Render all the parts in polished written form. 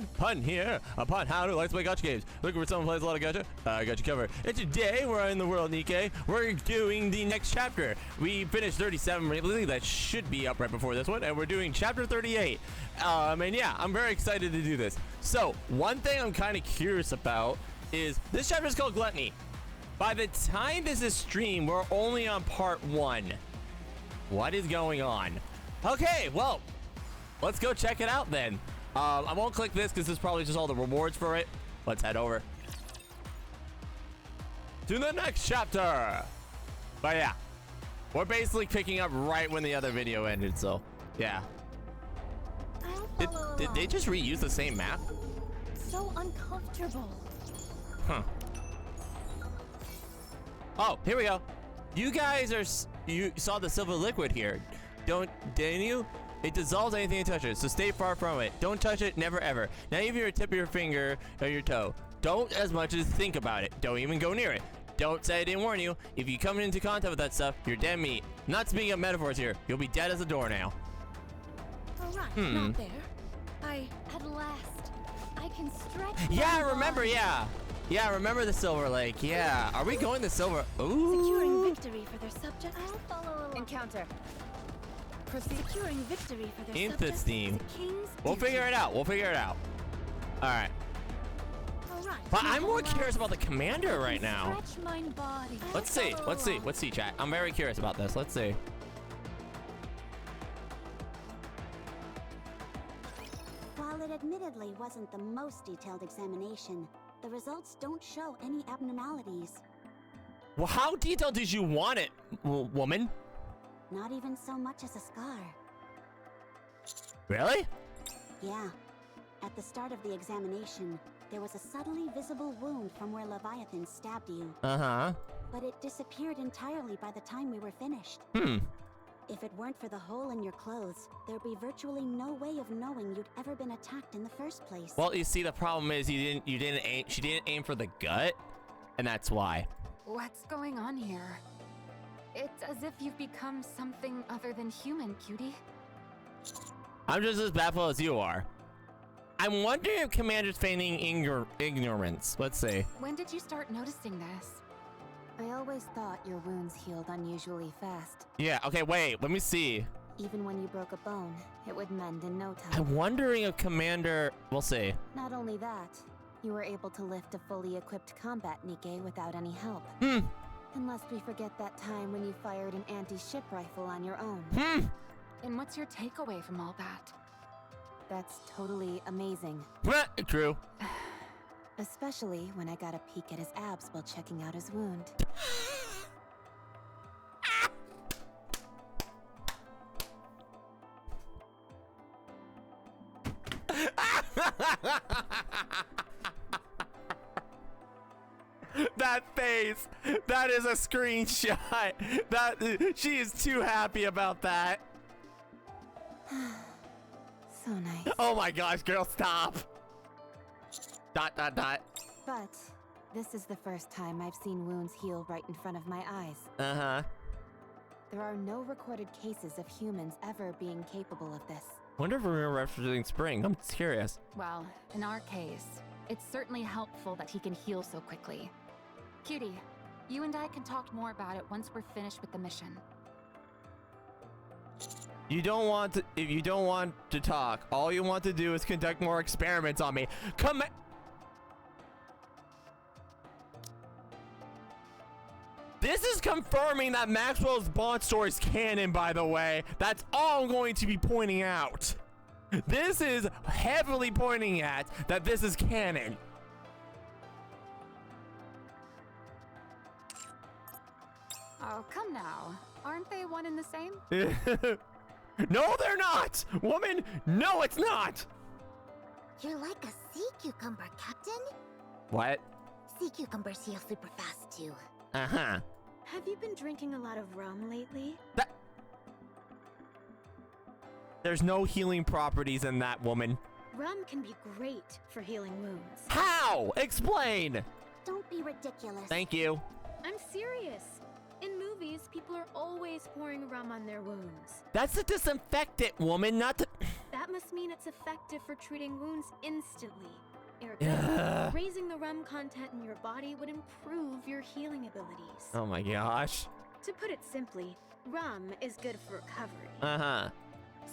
everyone, Pun here, upon how to let's play gacha games. Looking for someone who plays a lot of gacha? I got you covered. And today, we're in the world NIKKE. We're doing the next chapter. We finished 37, I believe that should be up right before this one, and we're doing chapter 38. And yeah, I'm very excited to do this. So, one thing I'm kind of curious about is, this chapter is called Gluttony. By the time this is streamed, we're only on part 1. What is going on? Okay, well, let's go check it out then. I won't click this because this is probably just all the rewards for it. Let's head over to the next chapter. But yeah, we're basically picking up right when the other video ended, so yeah. Did they just reuse the same map? So uncomfortable. Huh. Oh, here we go. You guys are, you saw the silver liquid here. Didn't you? It dissolves anything you touch it, so stay far from it. Don't touch it, never ever. Not even your tip of your finger or your toe. Don't as much as think about it. Don't even go near it. Don't say I didn't warn you. If you come into contact with that stuff, you're dead meat. Not speaking of metaphors here. You'll be dead as a doornail. Alright, not there. At last, I can stretch. Yeah, I remember, yeah. Yeah, I remember the Silver Lake. Yeah. Are we going to Silver? Ooh. Securing victory for their subjects. I'll follow along. Encounter. Securing victory for their Interesting. subjects. The king's We'll duty. figure it out. We'll figure it out. All right. Alright. But I'm more curious about the commander right now. Stretch my body. Let's see. Let's see. Let's see, chat. I'm very curious about this. Let's see. While it admittedly wasn't the most detailed examination, the results don't show any abnormalities. Well, how detailed did you want it, woman? Not even so much as a scar. Really? Yeah. At the start of the examination, there was a subtly visible wound from where Leviathan stabbed you. Uh-huh. But it disappeared entirely by the time we were finished. If it weren't for the hole in your clothes, there'd be virtually no way of knowing you'd ever been attacked in the first place. Well, you see, the problem is she didn't aim for the gut, and that's why. What's going on here? It's as if you've become something other than human, cutie. I'm just as baffled as you are. I'm wondering if Commander's feigning ignorance. Let's see. When did you start noticing this? I always thought your wounds healed unusually fast. Yeah, okay, wait, let me see. Even when you broke a bone, it would mend in no time. I'm wondering if Commander... We'll see. Not only that, you were able to lift a fully equipped combat NIKKE without any help. Unless we forget that time when you fired an anti-ship rifle on your own. And what's your takeaway from all that? That's totally amazing. True. Especially when I got a peek at his abs while checking out his wound. That face, that is a screenshot. She is too happy about that. So nice. Oh my gosh, girl, stop. ... But this is the first time I've seen wounds heal right in front of my eyes. Uh-huh. There are no recorded cases of humans ever being capable of this. Wonder if we're referencing Spring. I'm curious. Well, in our case, it's certainly helpful that he can heal so quickly. Cutie, you and I can talk more about it once we're finished with the mission. You don't want to, if you don't want to talk, all you want to do is conduct more experiments on me. Come. This is confirming that Maxwell's Bond story is canon, by the way. That's all I'm going to be pointing out. This is heavily pointing at that this is canon. Oh, come now. Aren't they one and the same? No, they're not! Woman, no, it's not! You're like a sea cucumber, Captain. What? Sea cucumbers heal super fast, too. Uh-huh. Have you been drinking a lot of rum lately? There's no healing properties in that, woman. Rum can be great for healing wounds. How? Explain! Don't be ridiculous. Thank you. I'm serious. In movies, people are always pouring rum on their wounds. That's the disinfectant, woman, not the... That That must mean it's effective for treating wounds instantly. Erica, Yeah. raising the rum content in your body would improve your healing abilities. Oh my gosh. To put it simply, rum is good for recovery. Uh-huh.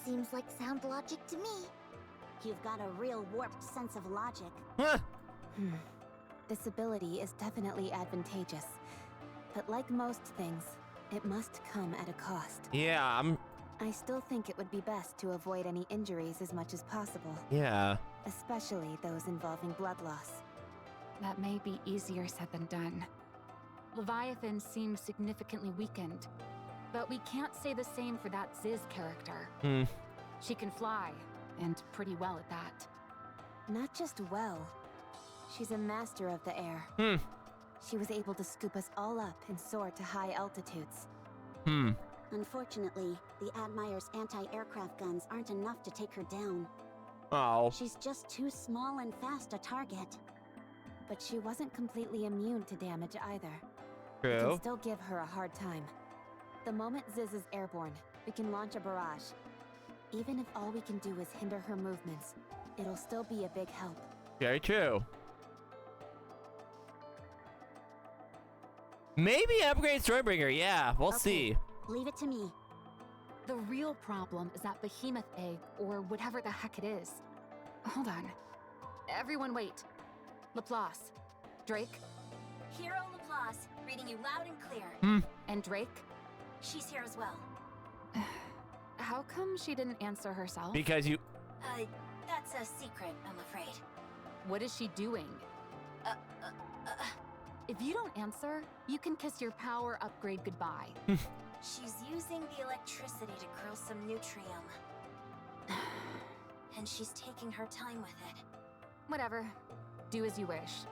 Seems like sound logic to me. You've got a real warped sense of logic. Huh. This ability is definitely advantageous. But like most things, it must come at a cost. Yeah, I still think it would be best to avoid any injuries as much as possible, yeah. especially those involving blood loss. That may be easier said than done. Leviathan seems significantly weakened, but we can't say the same for that Ziz character. She can fly, and pretty well at that. Not just well, she's a master of the air. She was able to scoop us all up and soar to high altitudes. Unfortunately, the Admire's anti-aircraft guns aren't enough to take her down. Oh. She's just too small and fast a target. But she wasn't completely immune to damage either. We True. can still give her a hard time. The moment Ziz is airborne, we can launch a barrage. Even if all we can do is hinder her movements, it'll still be a big help. Very true. Maybe upgrade Stormbringer, yeah, we'll Okay. see. Leave it to me. The real problem is that behemoth egg, or whatever the heck it is. Hold on. Everyone wait. Laplace. Drake. Hero Laplace, reading you loud and clear. And Drake? She's here as well. How come she didn't answer herself? Because you... That's a secret, I'm afraid. What is she doing? If you don't answer, you can kiss your power upgrade goodbye. She's using the electricity to curl some nutrium. And she's taking her time with it. Whatever. Do as you wish.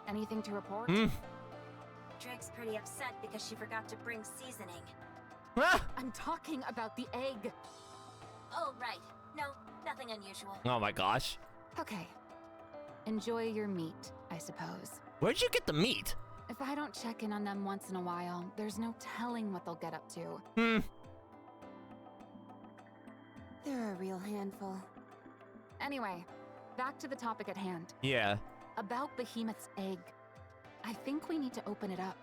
Anything to report? Drake's pretty upset because she forgot to bring seasoning. Ah! I'm talking about the egg. Oh, right. No, nothing unusual. Oh my gosh. Okay. Enjoy your meat, I suppose. Where'd you get the meat? If I don't check in on them once in a while, there's no telling what they'll get up to. They're a real handful. Anyway, back to the topic at hand. Yeah. About Behemoth's egg. I think we need to open it up.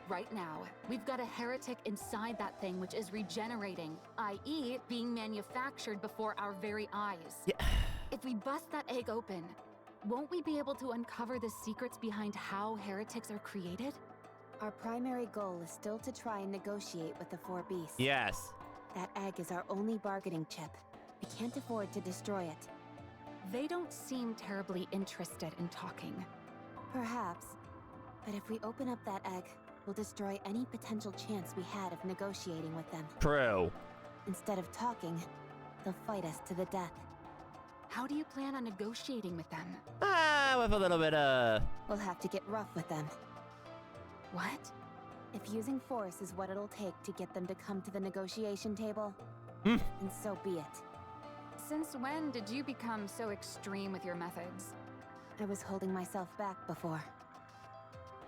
Right now, we've got a heretic inside that thing which is regenerating, i.e. being manufactured before our very eyes. Yeah. If we bust that egg open, won't we be able to uncover the secrets behind how heretics are created? Our primary goal is still to try and negotiate with the four beasts. Yes. That egg is our only bargaining chip. We can't afford to destroy it. They don't seem terribly interested in talking. Perhaps. But if we open up that egg, we'll destroy any potential chance we had of negotiating with them. True. Instead of talking, they'll fight us to the death. How do you plan on negotiating with them? With a little bit, We'll have to get rough with them. What? If using force is what it'll take to get them to come to the negotiation table, Hmm. then so be it. Since when did you become so extreme with your methods? I was holding myself back before.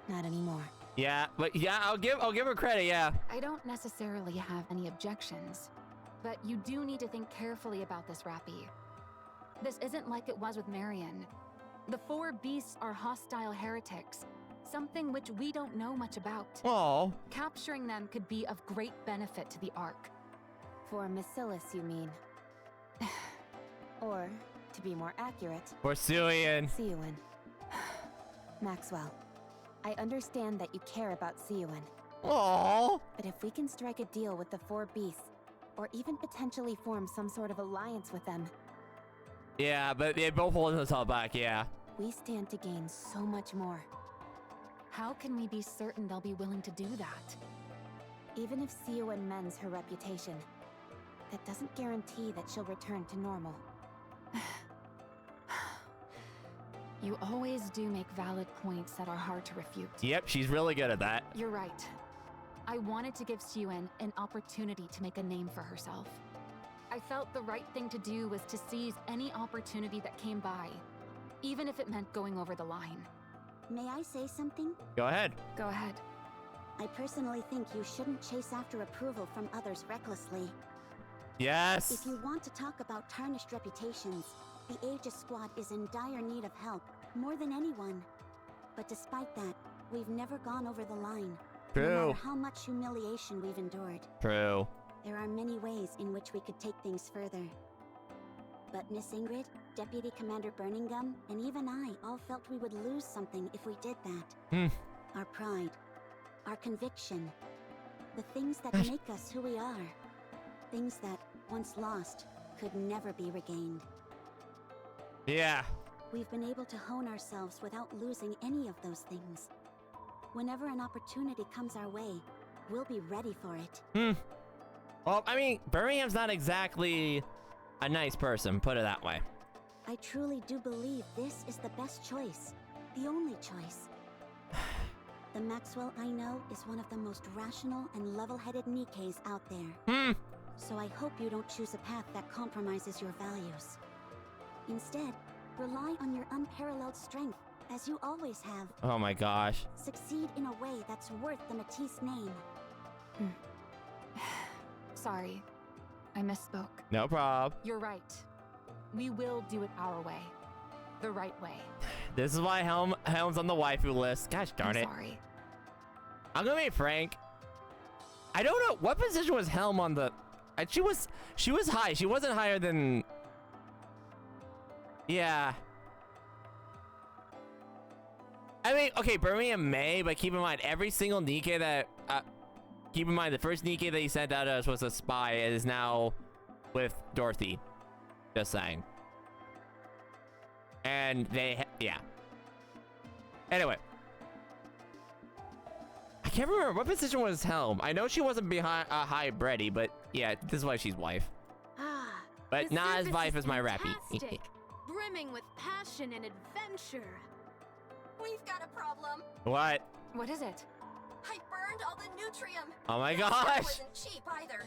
Not anymore. Yeah, but yeah, I'll give her credit, yeah. I don't necessarily have any objections, but you do need to think carefully about this, Rappy. This isn't like it was with Marion. The four beasts are hostile heretics, something which we don't know much about. Oh. Capturing them could be of great benefit to the Ark. For Macilis, you mean? Or, to be more accurate, For Suian. Siuan. Maxwell, I understand that you care about Siuan, Oh. but if we can strike a deal with the four beasts, or even potentially form some sort of alliance with them, Yeah, but they both hold themselves back, yeah. we stand to gain so much more. How can we be certain they'll be willing to do that? Even if Siuan mends her reputation, that doesn't guarantee that she'll return to normal. You always do make valid points that are hard to refute. Yep, she's really good at that. You're right. I wanted to give Siuan an opportunity to make a name for herself. I felt the right thing to do was to seize any opportunity that came by, even if it meant going over the line. May I say something? Go ahead. Go ahead. I personally think you shouldn't chase after approval from others recklessly. Yes. If you want to talk about tarnished reputations, the Aegis Squad is in dire need of help, more than anyone. But despite that, we've never gone over the line. True. No matter how much humiliation we've endured. True. There are many ways in which we could take things further. But Miss Ingrid, Deputy Commander Birmingham, and even I all felt we would lose something if we did that. Our pride, our conviction, the things that make us who we are. Things that, once lost, could never be regained. Yeah. We've been able to hone ourselves without losing any of those things. Whenever an opportunity comes our way, we'll be ready for it. Well, I mean, Birmingham's not exactly a nice person, put it that way. I truly do believe this is the best choice. The only choice. The Maxwell I know is one of the most rational and level-headed Nikkes out there. So I hope you don't choose a path that compromises your values. Instead, rely on your unparalleled strength, as you always have. Oh my gosh. Succeed in a way that's worth the Matisse name. Sorry, I misspoke. No prob. You're right. We will do it our way. The right way. This is why Helm's on the waifu list. Gosh darn it. Sorry. I'm gonna be frank. I don't know what position was Helm on the. She was high. She wasn't higher than. Yeah. I mean, okay, Birmingham may, but keep in mind every single Nikke that. Keep in mind the first Nikke that he sent out us was a spy and is now with Dorothy. Just saying. And yeah. Anyway. I can't remember what position was Helm. I know she wasn't behind high Breddy, but yeah, this is why she's wife. But not as wife as my rappy. Brimming with passion and adventure. We've got a problem. What? What is it? I burned all the Nutrium. Oh my That gosh. wasn't cheap either.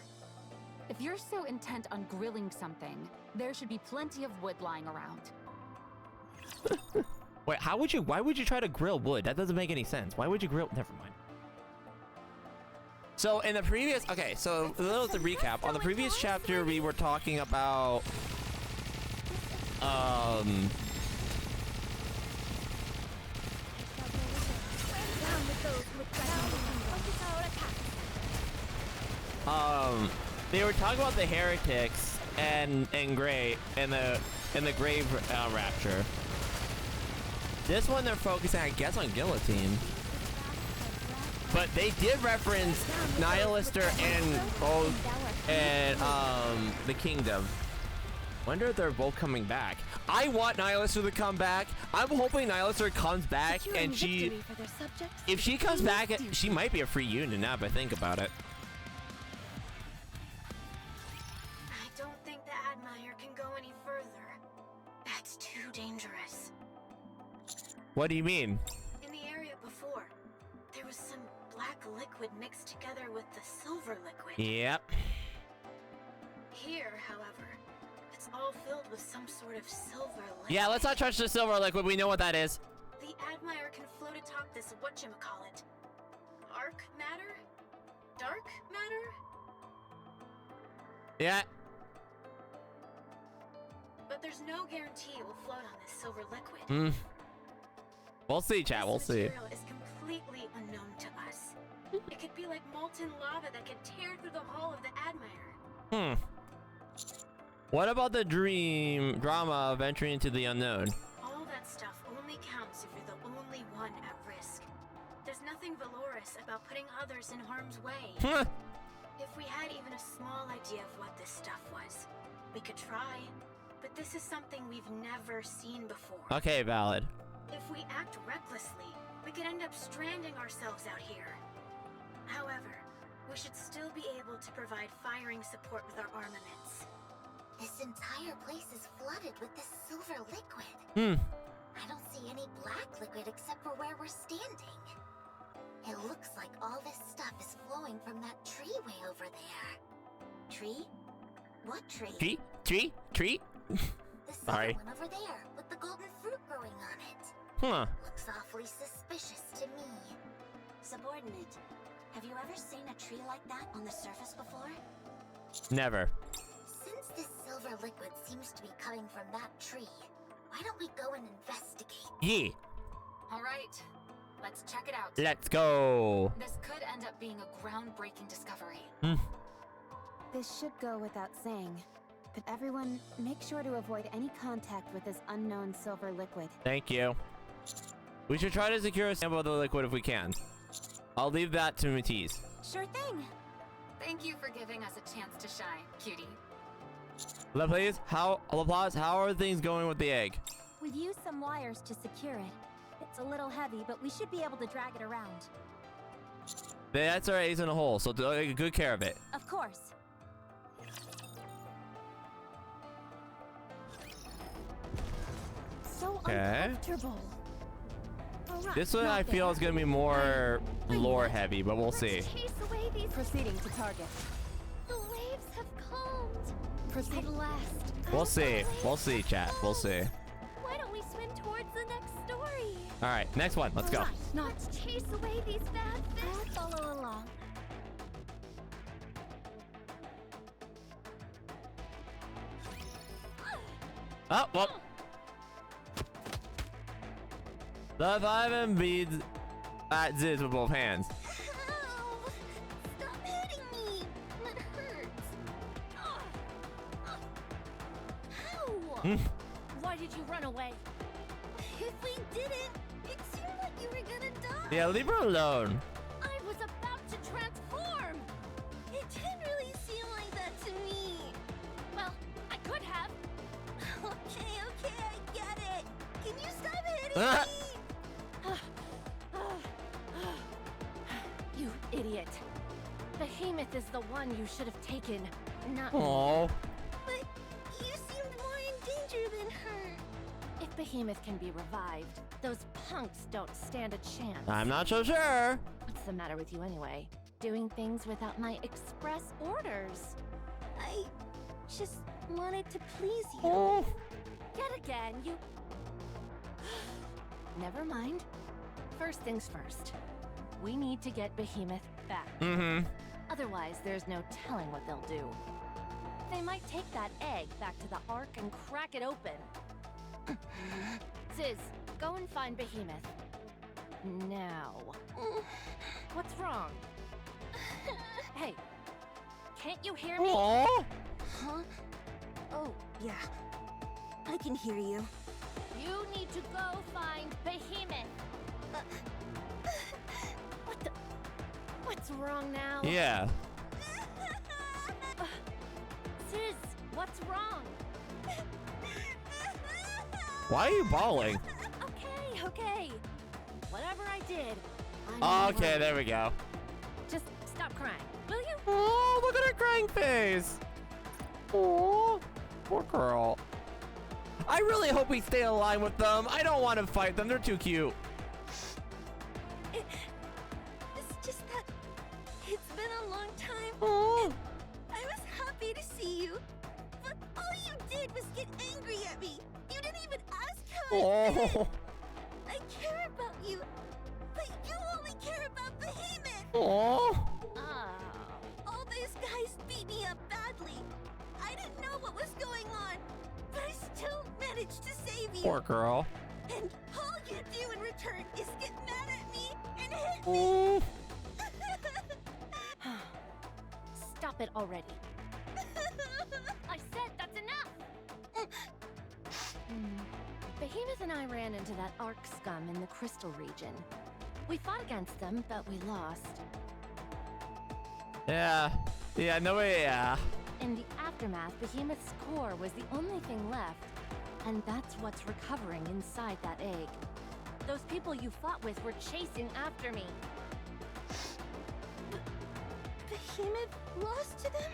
If you're so intent on grilling something, there should be plenty of wood lying around. Wait, why would you try to grill wood? That doesn't make any sense. Why would you grill? Never mind. So in the previous, okay, so a little to recap. On the previous chapter, we were talking about, they were talking about the heretics and Gray and the grave rapture. This one they're focusing, I guess, on guillotine. But they did reference Nihilister and the Kingdom. Wonder if they're both coming back. I want Nihilister to come back. I'm hoping Nihilister comes back and if she comes back, she might be a free unit now if I think about it. I don't think the Admire can go any further. That's too dangerous. What do you mean? In the area before, there was some black liquid mixed together with the silver liquid. Yep. Here, however, it's all filled with some sort of silver liquid. Yeah, let's not touch the silver liquid. We know what that is. The Admire can float atop this whatchamacallit. Arc matter? Dark matter? Yeah. But there's no guarantee it will float on this silver liquid. We'll see, chat. We'll see. This material is completely unknown to us. It could be like molten lava that could tear through the hull of the Admire. What about the drama of entering into the unknown? All that stuff only counts if you're the only one at risk. There's nothing valorous about putting others in harm's way. If we had even a small idea of what this stuff was, we could try. But this is something we've never seen before. Okay, valid. If we act recklessly, we could end up stranding ourselves out here. However, we should still be able to provide firing support with our armaments. This entire place is flooded with this silver liquid. I don't see any black liquid except for where we're standing. It looks like all this stuff is flowing from that tree way over there. Tree? What tree? Tree? The Sorry. one over there, with the golden fruit growing on it. Looks awfully suspicious to me. Subordinate, have you ever seen a tree like that on the surface before? Never. this silver liquid seems to be coming from that tree, why don't we go and investigate? Yeah. All right, let's check it out. Let's go. This could end up being a groundbreaking discovery. This should go without saying. But everyone, make sure to avoid any contact with this unknown silver liquid. Thank you. We should try to secure a sample of the liquid if we can. I'll leave that to Matisse. Sure thing. Thank you for giving us a chance to shine, cutie. Laplace, how are things going with the egg? We've used some wires to secure it. It's a little heavy, but we should be able to drag it around. That's our ace in a hole, so take good care of it. Of course. So uncomfortable. This one I feel is gonna be more lore heavy, but we'll see. Chase away these. Proceeding to target. The waves have calmed. Proceed. At last. We'll see. We'll see, chat. We'll see. Why don't we swim towards the next story? All right, next one. Let's go. Let's chase away these bad fish. I'll follow along. Oh, well. The 5 beads at Ziz with both hands. Ow! Stop hitting me. That hurts. Ow! Why did you run away? If we didn't, it seemed like you were gonna die. Yeah, leave her alone. I was about to transform. It didn't really seem like that to me. Well, I could have. Okay, I get it. Can you stop hitting Ah. me? You idiot. Behemoth is the one you should have taken, not me. Oh. But you seemed more in danger than her. If Behemoth can be revived, those punks don't stand a chance. I'm not so sure. What's the matter with you anyway? Doing things without my express orders. I just wanted to please you. Oh. Yet again, you... Never mind. First things first. We need to get Behemoth back. Otherwise, there's no telling what they'll do. They might take that egg back to the Ark and crack it open. Ziz, go and find Behemoth. Now. What's wrong? Hey, can't you hear me? Oh. Huh? Oh, yeah. I can hear you. You need to go find Behemoth. What's wrong now? Yeah. Ziz, what's wrong? Why are you bawling? Okay. Whatever I did, Okay, there we go. just stop crying, will you? Oh, look at her crying face. Oh, poor girl. I really hope we stay aligned with them. I don't want to fight them. They're too cute. It's just that it's been a long time. Oh. And I was happy to see you, but all you did was get angry at me. You didn't even ask how I did. Oh. I care about you, but you only care about Behemoth. Oh. All those guys beat me up badly. I didn't know what was going on, but I still managed to save you. Poor girl. And all you do in return is get mad at me and hit me. Oh. Stop it already. I said that's enough. Behemoth and I ran into that Ark scum in the Crystal region. We fought against them, but we lost. Yeah. Yeah, no way, yeah. In the aftermath, Behemoth's core was the only thing left, and that's what's recovering inside that egg. Those people you fought with were chasing after me. Behemoth lost to them?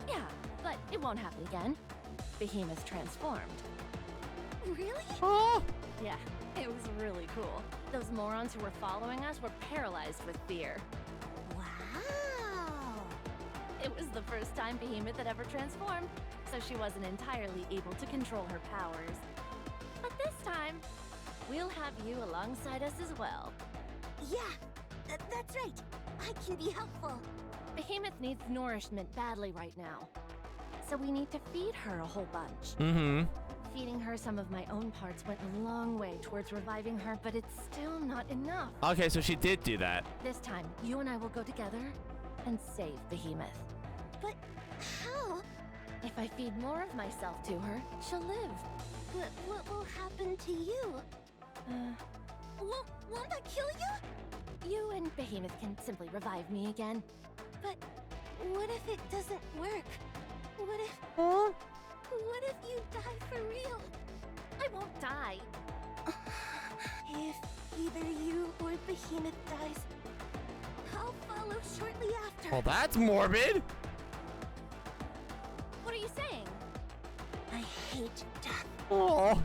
Yeah, but it won't happen again. Behemoth transformed. Really? Oh. Yeah, it was really cool. Those morons who were following us were paralyzed with fear. Wow. It was the first time Behemoth had ever transformed, so she wasn't entirely able to control her powers. But this time, we'll have you alongside us as well. Yeah, that's right. I can be helpful. Behemoth needs nourishment badly right now. so we need to feed her a whole bunch. Mm-hmm. Feeding her some of my own parts went a long way towards reviving her, but it's still not enough. Okay, so she did do that. This time, you and I will go together and save Behemoth. But how? If I feed more of myself to her, she'll live. But what will happen to you? Won't that kill you? You and Behemoth can simply revive me again. But what if it doesn't work? What if... Huh? What if you die for real? I won't die. If either you or Behemoth dies, I'll follow shortly after. Well, that's morbid. What are you saying? I hate death. Oh.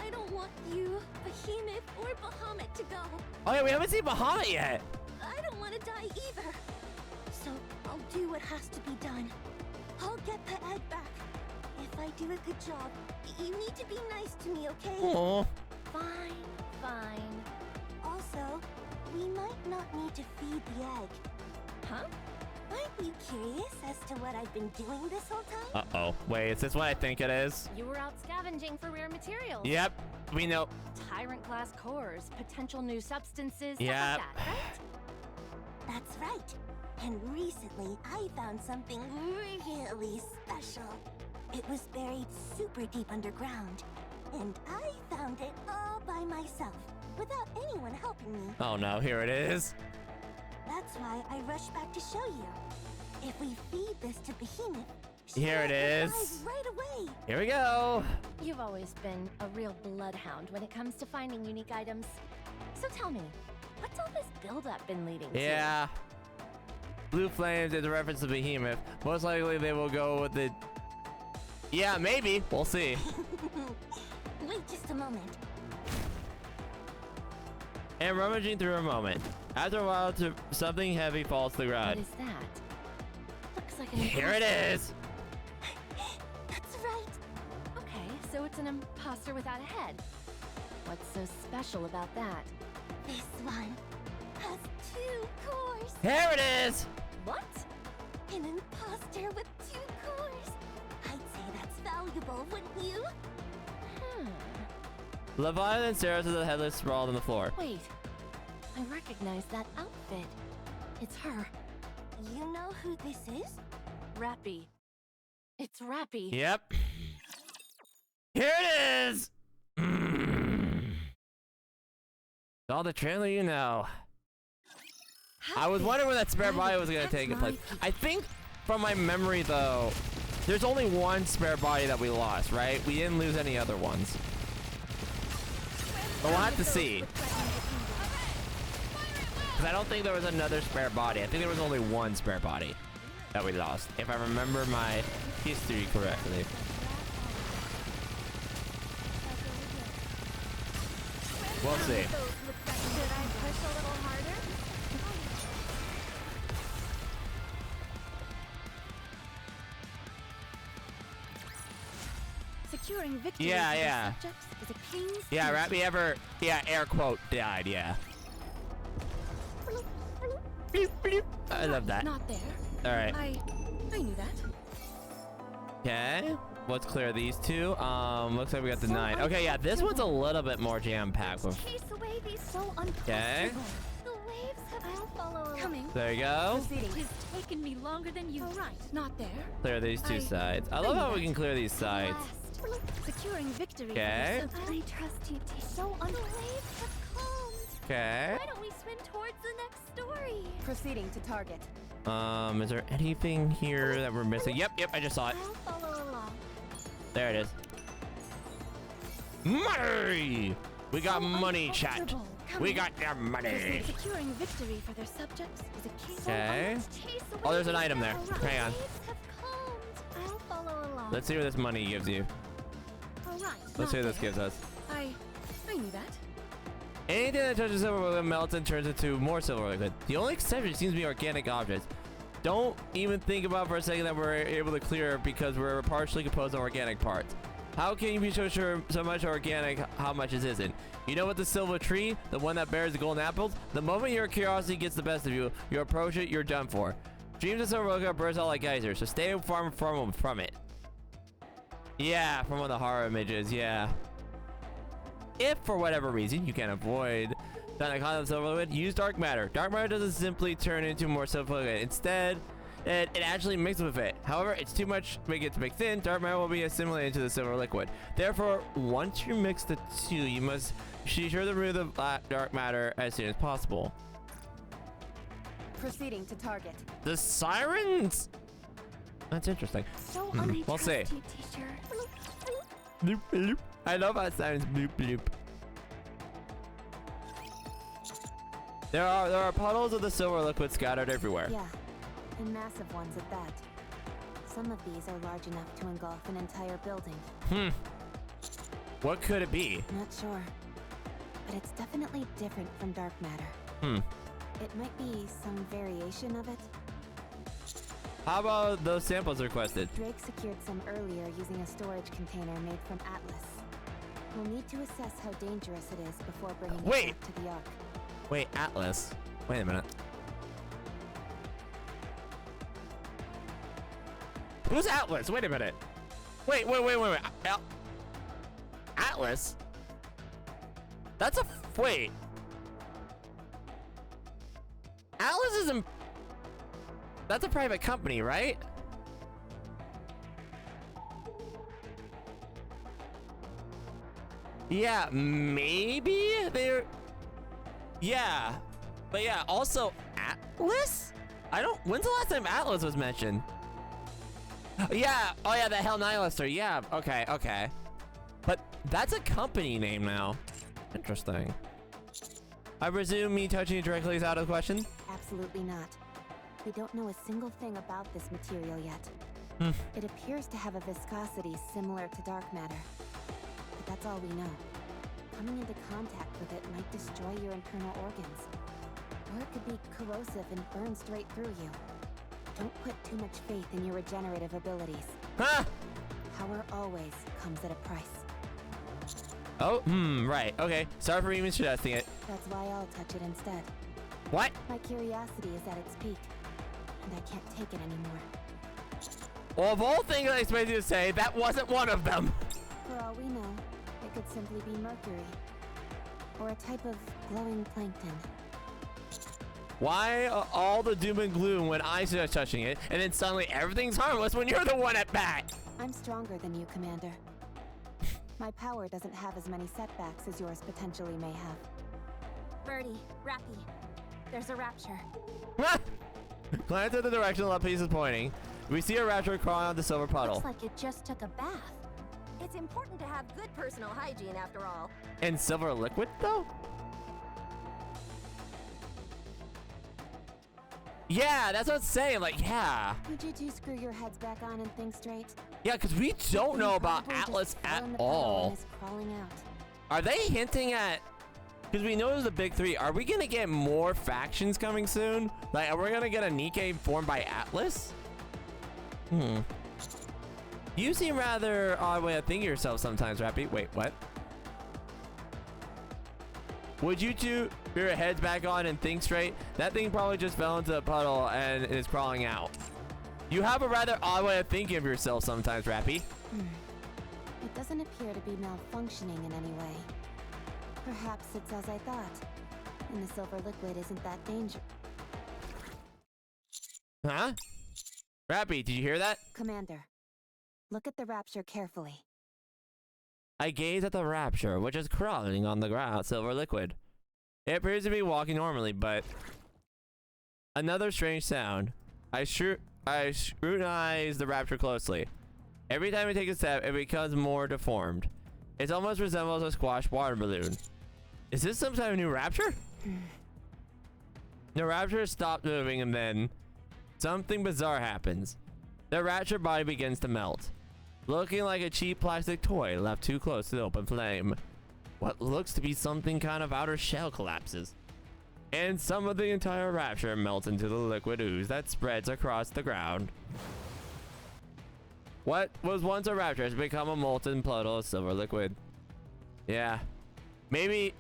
I don't want you, Behemoth, or Bahamut to go. Oh yeah, we haven't seen Bahamut yet. I don't want to die either. So I'll do what has to be done. I'll get the egg back. If I do a good job, you need to be nice to me, okay? Oh. Fine, fine. Also, we might not need to feed the egg. Huh? Aren't you curious as to what I've been doing this whole time? Uh-oh. Wait, is this what I think it is? You were out scavenging for rare materials. Yep. We know. Tyrant class cores, potential new substances, Yep. stuff like that, right? That's right. And recently, I found something really special. It was buried super deep underground. And I found it all by myself, without anyone helping me. Oh no, here it is. That's why I rushed back to show you. If we feed this to Behemoth, Here it is. right away. Here we go. You've always been a real bloodhound when it comes to finding unique items. So tell me, what's all this buildup been leading to? Yeah. Blue flames is a reference to Behemoth. Most likely they will go with the... Yeah, maybe. We'll see. Wait just a moment. And rummaging through a moment. After a while, something heavy falls to the What ground. is that? Looks like an Here it is. That's right. Okay, so it's an imposter without a head. What's so special about that? This one has 2 cores. Here it is. What? An imposter with 2 cores. I'd say that's valuable, wouldn't you? Leviathan stares at the headless sprawled on the floor. Wait, I recognize that outfit. It's her, You know who this is? Rappy. It's Rappy. Yep. Here it is. All the trailer you know. I was wondering where that spare body was gonna take place. I think from my memory though, there's only one spare body that we lost, right? We didn't lose any other ones. But we'll have to see. Because I don't think there was another spare body. I think there was only one spare body that we lost, if I remember my history correctly. We'll see. Should I push a little harder? Securing victory Yeah, for the yeah. subjects is a king's Yeah, duty. Rappy ever, air quote, died, yeah. I love that. Not there. Alright. I knew that. Okay. Let's clear these two. Looks like we got the 9. Okay, yeah, this one's a little bit more jam-packed with. Chase away these so Okay. uncomfortable. The waves have I'll follow along. Coming. There you go. Proceeding. It's taken me longer than you. All right. Not there. Clear these two sides. I love how we can clear these sides. Last. Securing victory. for the Okay. subjects. I trust you, T. So The waves have calmed. Okay. Why don't we swim towards the next story? Proceeding to target. Is there anything here that we're missing? Yep, I just saw it. I'll follow along. There it is. Money! We got money, chat. Uncomfortable. We Coming. got their money. Securing victory for their subjects is a king's Okay. Chase away Oh, there's an these item there. waves. Hang on. The waves have calmed. I'll follow along. Let's see what this money gives you. All right. Let's see what this gives us. I knew that. Anything that touches silver liquid melts and turns into more silver liquid. The only exception seems to be organic objects. Don't even think about for a second that we're able to clear because we're partially composed of organic parts. How can you be so sure so much organic, how much it isn't? You know what the silver tree, the one that bears the golden apples? The moment your curiosity gets the best of you, you approach it, you're done for. Streams of silver liquid burst out like geysers, so stay far from it. Yeah, from one of the horror images, yeah. If for whatever reason you can avoid the concept of silver liquid, use dark matter. Dark matter doesn't simply turn into more silver liquid. Instead, it actually mixes with it. However, it's too much to make it to mix in. Dark matter will be assimilated into the silver liquid. Therefore, once you mix the two, you must be sure to remove the dark matter as soon as possible. Proceeding to target. The sirens? That's interesting. So We'll see. untrusty, teacher. Bloop, bloop. I love how it sounds. Bloop, bloop. There are puddles of the silver liquid scattered everywhere. Yeah, and massive ones at that. Some of these are large enough to engulf an entire building. What could it be? Not sure, but it's definitely different from dark matter. It might be some variation of it. How about those samples requested? Drake secured some earlier using a storage container made from Atlas. We'll need to assess how dangerous it is before bringing it back to the Ark. Wait, Atlas. Wait a minute. Who's Atlas? Wait a minute. Wait. Atlas? That's a wait. Atlas isn't. That's a private company, right? Yeah, maybe they're. Yeah, but yeah, also Atlas? I don't. When's the last time Atlas was mentioned? Yeah. Oh yeah, the Hell Nihilister. Yeah. Okay. But that's a company name now. Interesting. I presume me touching it directly is out of the question? Absolutely not. We don't know a single thing about this material yet. It appears to have a viscosity similar to dark matter. But that's all we know. Coming into contact with it might destroy your internal organs. Or it could be corrosive and burn straight through you. Don't put too much faith in your regenerative abilities. Huh? Power always comes at a price. Oh, right. Okay. Sorry for even suggesting it. That's why I'll touch it instead. What? My curiosity is at its peak, and I can't take it anymore. Well, of all things I expected you to say, that wasn't one of them. For all we know, it could simply be mercury, or a type of glowing plankton. Why all the doom and gloom when I suggest touching it, and then suddenly everything's harmless when you're the one at bat? I'm stronger than you, Commander. My power doesn't have as many setbacks as yours potentially may have. Birdie, Rappy, there's a rapture. Glance at the direction the piece is pointing. We see a rapture crawling on the silver puddle. Looks like it just took a bath. It's important to have good personal hygiene after all. And silver liquid, though? Yeah, that's what I'm saying. Like, yeah. Could you two screw your heads back on and think straight? Yeah, because we don't know about Probably just Atlas fell at in the puddle all. and is crawling out. Are they hinting at... Because we know there's the big three. Are we going to get more factions coming soon? Like, are we going to get a Nikke formed by Atlas? You seem rather odd way of thinking yourself sometimes, Rappy. Wait, what? Would you two put your heads back on and think straight? That thing probably just fell into the puddle and is crawling out. You have a rather odd way of thinking of yourself sometimes, Rappy. It doesn't appear to be malfunctioning in any way. Perhaps it's as I thought, and the silver liquid isn't that dangerous. Huh? Rappy, did you hear that? Commander, look at the rapture carefully. I gaze at the rapture, which is crawling on the ground, silver liquid. It appears to be walking normally, but... Another strange sound. I scrutinize the rapture closely. Every time I take a step, it becomes more deformed. It almost resembles a squashed water balloon. Is this some type of new rapture? The rapture stopped moving and then... something bizarre happens. The rapture body begins to melt. Looking like a cheap plastic toy left too close to the open flame. What looks to be something kind of outer shell collapses. And some of the entire rapture melts into the liquid ooze that spreads across the ground. What was once a rapture has become a molten puddle of silver liquid. Yeah. Maybe...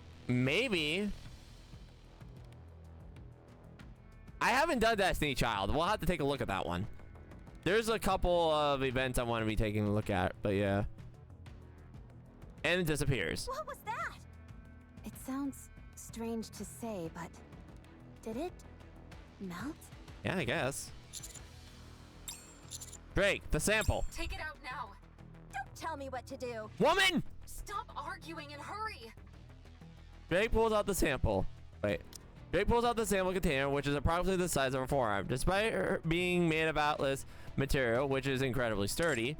I haven't done Destiny Child. We'll have to take a look at that one. There's a couple of events I want to be taking a look at, but yeah. And it disappears. What was that? It sounds strange to say, but did it melt? Yeah, I guess. Drake, the sample. Take it out now. Don't tell me what to do. Woman! Stop arguing and hurry. Drake pulls out the sample. Wait. Drake pulls out the sample container, which is approximately the size of her forearm. Despite her being made of atlas material, which is incredibly sturdy,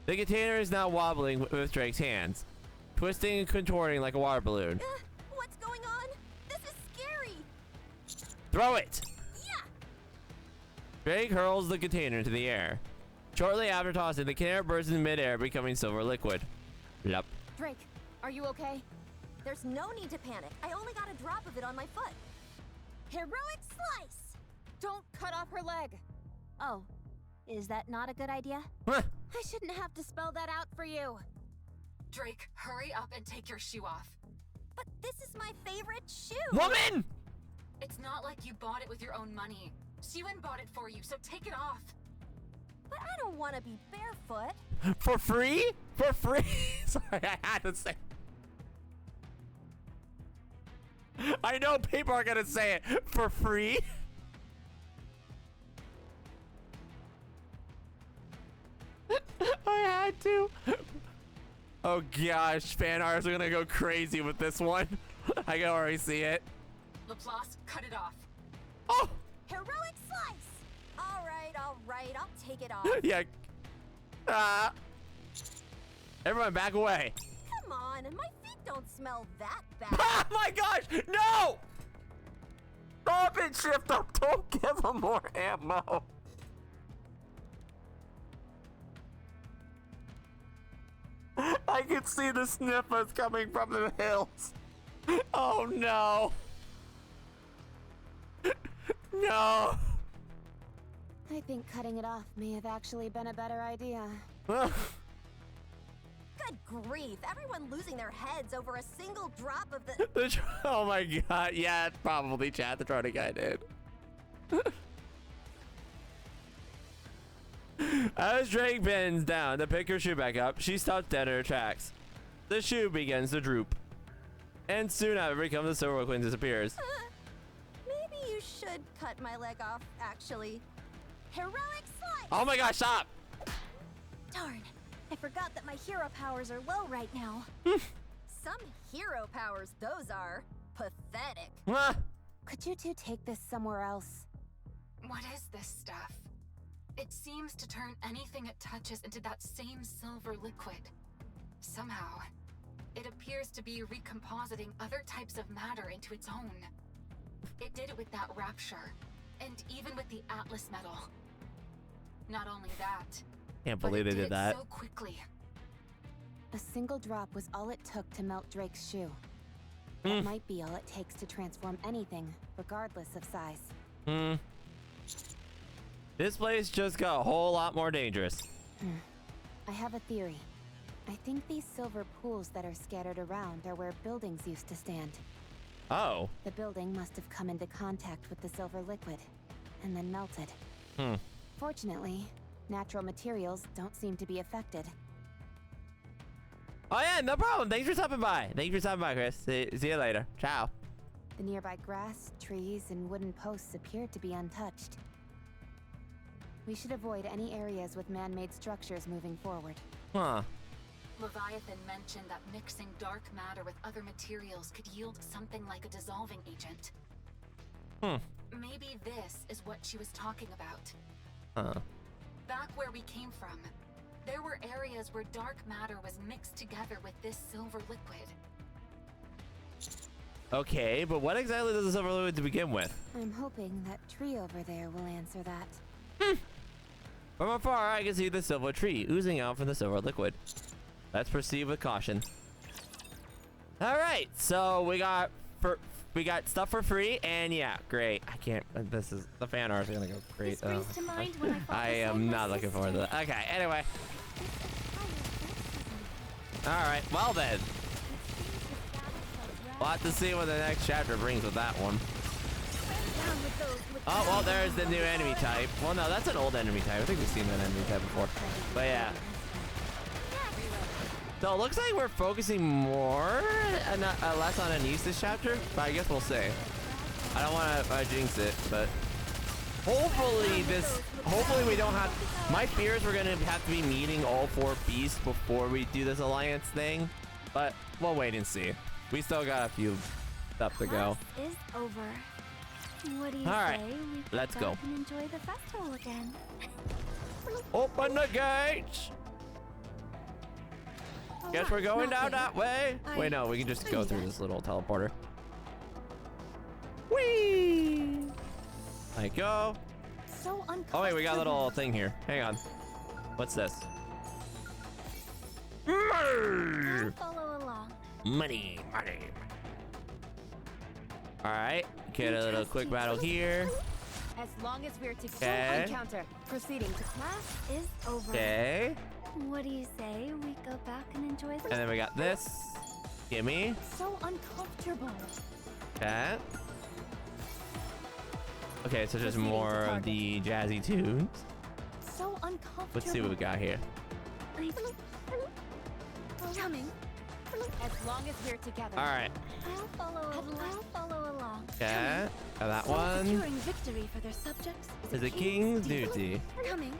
the container is now wobbling with Drake's hands, twisting and contorting like a water balloon. What's going on? This is scary. Throw it! Yeah. Drake hurls the container into the air. Shortly after tossing, the container bursts in midair, becoming silver liquid. Yup. Drake, are you okay? There's no need to panic. I only got a drop of it on my foot. Heroic slice! Don't cut off her leg. Oh, is that not a good idea? Huh. I shouldn't have to spell that out for you. Drake, hurry up and take your shoe off. But this is my favorite shoe! Woman! It's not like you bought it with your own money. Siwon bought it for you, so take it off. But I don't want to be barefoot. For free? For free? Sorry, I had to say. I know people are gonna say it. For free? I had to. Oh gosh, fan artists are gonna go crazy with this one. I can already see it. Laplace, cut it off. Oh! Heroic slice! All right, I'll take it off. Yeah. Everyone back away. Come on, my feet don't smell that bad. Oh my gosh, no! Stop it, shift up. Don't give him more ammo. I can see the sniffers coming from the hills. Oh no. No. I think cutting it off may have actually been a better idea. Good grief, everyone losing their heads over a single drop of the... Oh my god, yeah, it's probably Chad the Trotty guy did. As Drake bends down to pick her shoe back up, she stops dead in her tracks. The shoe begins to droop. And soon after becomes the silver liquid and disappears. Maybe you should cut my leg off, actually. Heroic slice! Oh my gosh, stop! Darn, I forgot that my hero powers are low right now. Some hero powers those are. Pathetic. Ah. Could you two take this somewhere else? What is this stuff? It seems to turn anything it touches into that same silver liquid. Somehow, it appears to be recompositing other types of matter into its own. It did it with that rapture, and even with the Atlas metal. Not only that, Can't but believe it they did that. so quickly. A single drop was all it took to melt Drake's shoe. That might be all it takes to transform anything, regardless of size. This place just got a whole lot more dangerous. I have a theory. I think these silver pools that are scattered around are where buildings used to stand. Oh. The building must have come into contact with the silver liquid, and then melted. Fortunately, natural materials don't seem to be affected. Oh yeah, no problem. Thanks for stopping by. Thanks for stopping by, Chris. See you later. Ciao. The nearby grass, trees, and wooden posts appear to be untouched. We should avoid any areas with man-made structures moving forward. Huh. Leviathan mentioned that mixing dark matter with other materials could yield something like a dissolving agent. Maybe this is what she was talking about. Back where we came from, there were areas where dark matter was mixed together with this silver liquid. Okay, but what exactly does the silver liquid to begin with? I'm hoping that tree over there will answer that. From afar, I can see the silver tree oozing out from the silver liquid. Let's proceed with caution. All right, so we got stuff for free, and yeah, great. I can't. This is the fan art is gonna go great. This brings to mind when I am not looking forward to that. Okay, anyway. All right, well then. We'll have to see what the next chapter brings with that one. Oh, well, there's the new enemy type. Well, no, that's an old enemy type. I think we've seen that enemy type before. But yeah. So it looks like we're focusing more and less on Anise this chapter, but I guess we'll see. I don't want to jinx it, but hopefully we don't have, my fear is we're going to have to be meeting all 4 beasts before we do this alliance thing, but we'll wait and see. We still got a few stuff to go. Class is over. What do you All right, say we let's go go. back and enjoy the festival again? Open the gates! Guess we're going down that way. Wait, no, we can just go through this little teleporter. Whee! Like go. So uncomfortable. Oh wait, we got a little thing here. Hang on. What's this? I'll follow along. Money. All right, get a little quick battle here. As long as we're together. Okay. Encounter. Proceeding to Class is over. Okay. What do you say we go back and enjoy the And then we got this. Gimme. So uncomfortable. Okay. Okay, so just Proceeding to more of target. the jazzy tunes. So uncomfortable. Let's see what we got here. Coming. As long as we're together. All right. I'll follow along. Okay. Got that Some one. securing victory for their subjects Is a king's duty. Coming.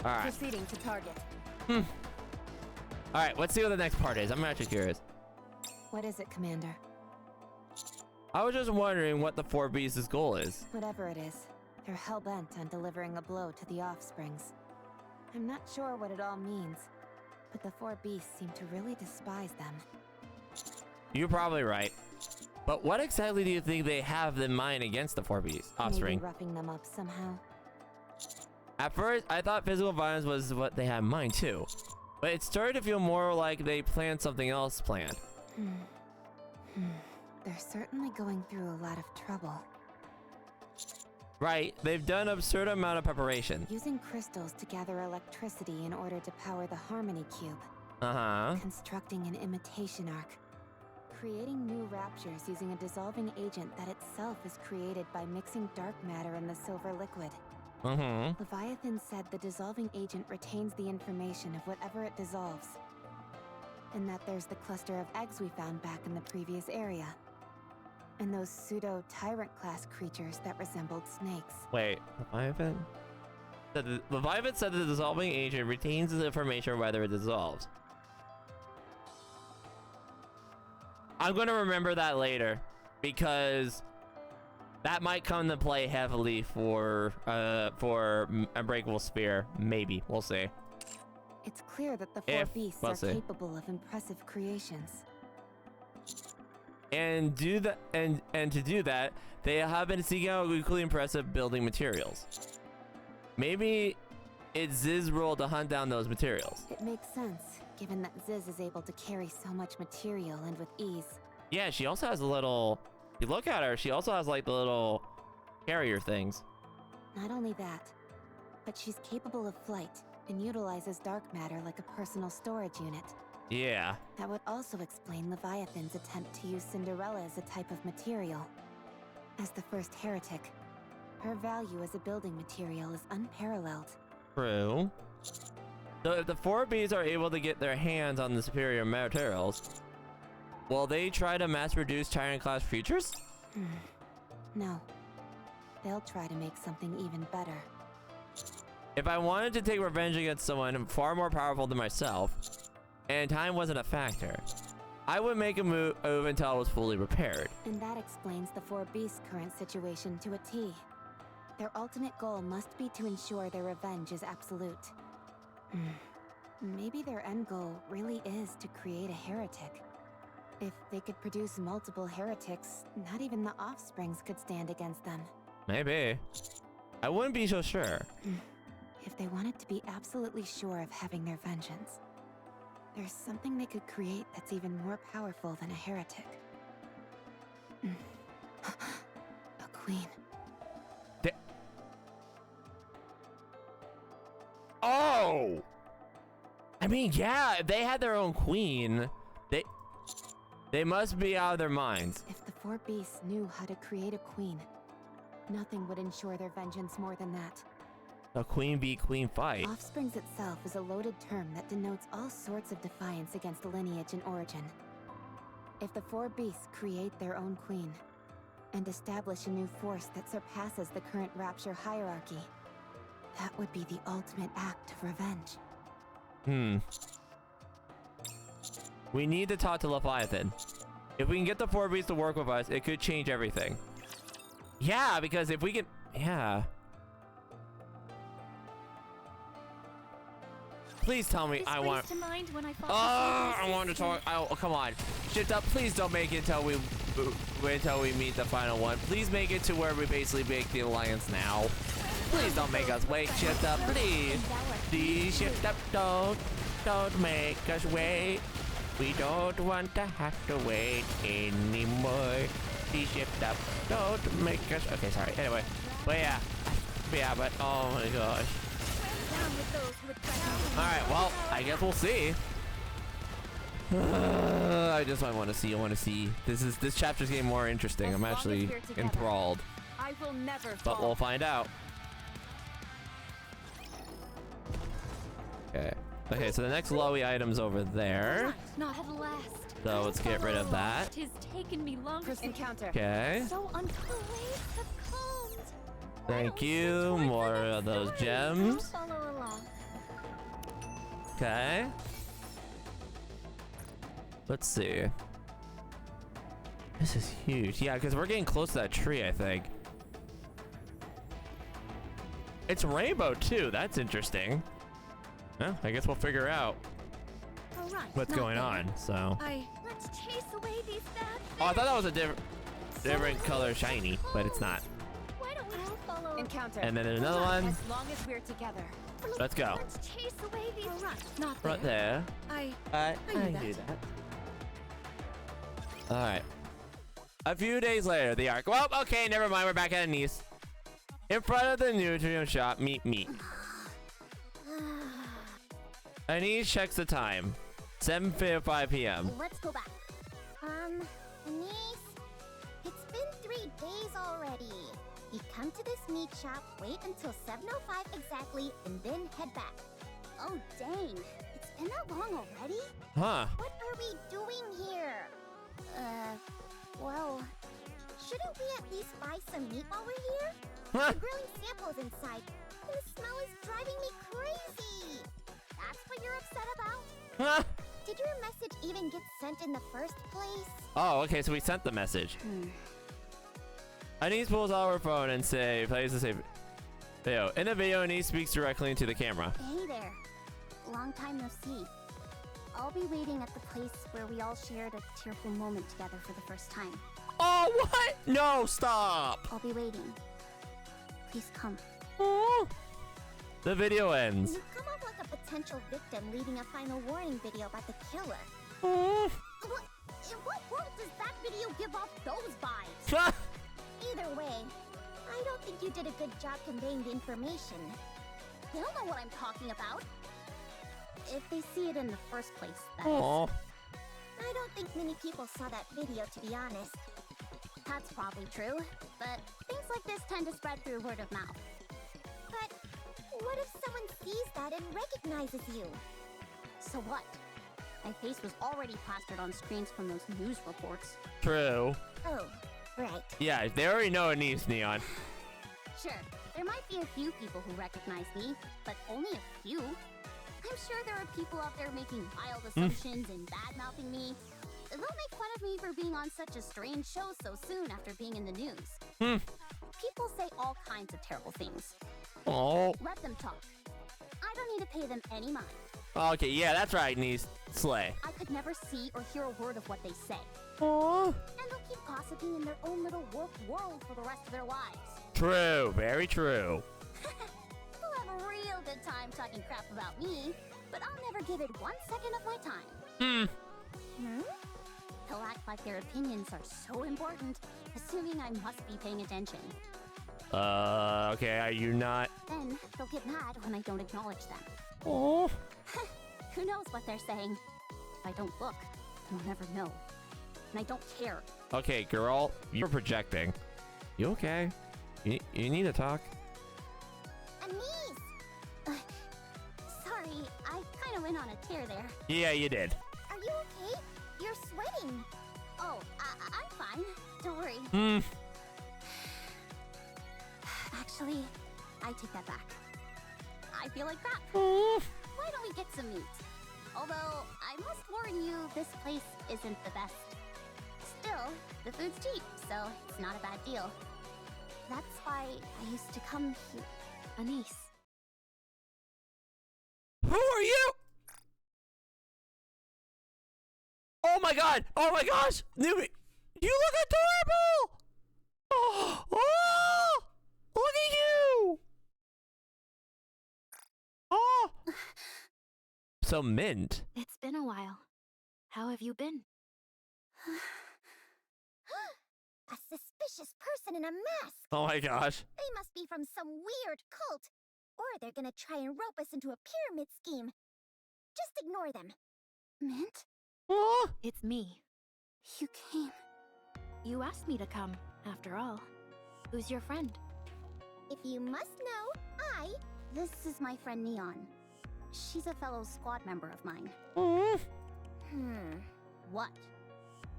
All right. Proceeding to target. All right. Let's see what the next part is. I'm actually curious. What is it, Commander? I was just wondering what the 4 beasts' goal is. Whatever it is, they're hell-bent on delivering a blow to the offsprings. I'm not sure what it all means, but the 4 beasts seem to really despise them. You're probably right. But what exactly do you think they have in mind against the 4 beasts? Offspring. Maybe roughing them up somehow. At first, I thought physical violence was what they had in mind too. But it started to feel more like they planned something else planned. They're certainly going through a lot of trouble. Right, they've done an absurd amount of preparation. Using crystals to gather electricity in order to power the Harmony Cube. Uh-huh. Constructing an imitation arc. Creating new raptures using a dissolving agent that itself is created by mixing dark matter in the silver liquid. Leviathan said the dissolving agent retains the information of whatever it dissolves. And that there's the cluster of eggs we found back in the previous area. And those pseudo-tyrant-class creatures that resembled snakes. Wait, Leviathan? Leviathan said the dissolving agent retains the information whether it dissolves. I'm gonna remember that later, because that might come to play heavily for Unbreakable Sphere. Maybe, we'll see. It's clear that the 4 beasts we'll are see. capable of impressive creations. And to do that, they have been seeking out equally impressive building materials. Maybe it's Ziz's role to hunt down those materials. It makes sense, given that Ziz is able to carry so much material and with ease. Yeah, she also has a little, if you look at her, she also has like the little carrier things. Not only that, but she's capable of flight and utilizes dark matter like a personal storage unit. Yeah. That would also explain Leviathan's attempt to use Cinderella as a type of material. As the first heretic, her value as a building material is unparalleled. True. So if the 4 bees are able to get their hands on the superior materials, will they try to mass-produce Tyrant-class creatures? No. They'll try to make something even better. If I wanted to take revenge against someone far more powerful than myself, and time wasn't a factor, I would make a move until I was fully prepared. And that explains the 4 beasts' current situation to a T. Their ultimate goal must be to ensure their revenge is absolute. Maybe their end goal really is to create a heretic. If they could produce multiple heretics, not even the offsprings could stand against them. Maybe. I wouldn't be so sure. If they wanted to be absolutely sure of having their vengeance, there's something they could create that's even more powerful than a heretic. A queen. Oh! I mean, yeah, if they had their own queen, they must be out of their minds. If the 4 beasts knew how to create a queen, Nothing would ensure their vengeance more than that. A queen bee queen fight. Offsprings itself is a loaded term that denotes all sorts of defiance against the lineage and origin. If the four beasts create their own queen, and establish a new force that surpasses the current Rapture hierarchy, that would be the ultimate act of revenge. We need to talk to Leviathan. If we can get the four beasts to work with us, it could change everything. Yeah, because if we can... Yeah. Please tell me I want... To mind when I I want to talk... Oh, come on. Shift up. Please don't make it until we meet the final one. Please make it to where we basically make the alliance now. Please don't make us wait. Shift up, please. Please shift up. Don't make us wait. We don't want to have to wait anymore. Please shift up. Don't make us... Okay, sorry. Anyway. But yeah. Yeah, but... Oh my gosh. Alright, well, I guess we'll see. I want to see. This chapter's getting more interesting. I'm actually enthralled. I will never But fall. we'll find out. Okay, so the next Lowy item's over there. Not at last. So let's get rid of that. Tis taken me long First encounter. Okay. So waves have calmed. Thank you. More of those gems. Follow along. Okay. Let's see. This is huge. Yeah, because we're getting close to that tree, I think. It's rainbow too. That's interesting. Well, I guess we'll figure out what's going on. So. Let's chase away these bad Oh, I thought that was a different color shiny, but it's not. Why don't we just follow? Encounter. And then there's another one. As long as we're together. Let's go. Let's chase away these. Not Right there. I can do that. All right. A few days later, the arc. Well, okay, never mind. We're back at Anise. In front of the nutrient shop, meet. Anise checks the time. 7:05 p.m. Let's go back. Anise, it's been 3 days already. You come to this meat shop, wait until 7:05 exactly, and then head back. Oh dang, it's been that long already? Huh. What are we doing here? Well, shouldn't we at least buy some meat while we're here? Huh. The grilling samples inside. The smell is driving me crazy. That's what you're upset about? Huh. Did your message even get sent in the first place? Oh, okay, so we sent the message. Anise pulls out her phone and plays the same video. In the video, Anise speaks directly into the camera. Hey there. Long time no see. I'll be waiting at the place where we all shared a tearful moment together for the first time. Oh, what? No, stop. I'll be waiting. Please come. Oh. The video ends. You come off like a potential victim leaving a final warning video about the killer. Oh. In what world does that video give off those vibes? Either way, I don't think you did a good job conveying the information. They'll know what I'm talking about. If they see it in the first place, that is. Oh. I don't think many people saw that video, to be honest. That's probably true, but things like this tend to spread through word of mouth. But what if someone sees that and recognizes you? So what? My face was already plastered on screens from those news reports. True. Oh, right. Yeah, they already know Anise, Neon. Sure, there might be a few people who recognize me, but only a few. I'm sure there are people out there making wild assumptions and bad-mouthing me. They'll make fun of me for being on such a strange show so soon after being in the news. People say all kinds of terrible things. Oh. Let them talk. I don't need to pay them any mind. Okay, yeah, that's right, Anise. Slay. I could never see or hear a word of what they say. Oh. And they'll keep gossiping in their own little warped world for the rest of their lives. True, very true. They'll have a real good time talking crap about me, but I'll never give it 1 second of my time. They'll act like their opinions are so important, assuming I must be paying attention. Okay, are you not? Then they'll get mad when I don't acknowledge them. Oh. Who knows what they're saying? If I don't look, then I'll never know. And I don't care. Okay, girl, you're projecting. You okay? You need to talk. Anise! Sorry, I kind of went on a tear there. Yeah, you did. Are you okay? You're sweating. Oh, I'm fine. Don't worry. Actually, I take that back. I feel like crap. Why don't we get some meat? Although, I must warn you, this place isn't the best. Still, the food's cheap, so it's not a bad deal. That's why I used to come here. Anise. Who are you? Oh my god! Oh my gosh! You look adorable! Oh! Look at you! Oh! So mint. It's been a while. How have you been? A suspicious person in a mask! Oh my gosh. They must be from some weird cult. Or they're gonna try and rope us into a pyramid scheme. Just ignore them. Mint? Oh! It's me. You came. You asked me to come, after all. Who's your friend? If you must know, this is my friend Neon. She's a fellow squad member of mine. What?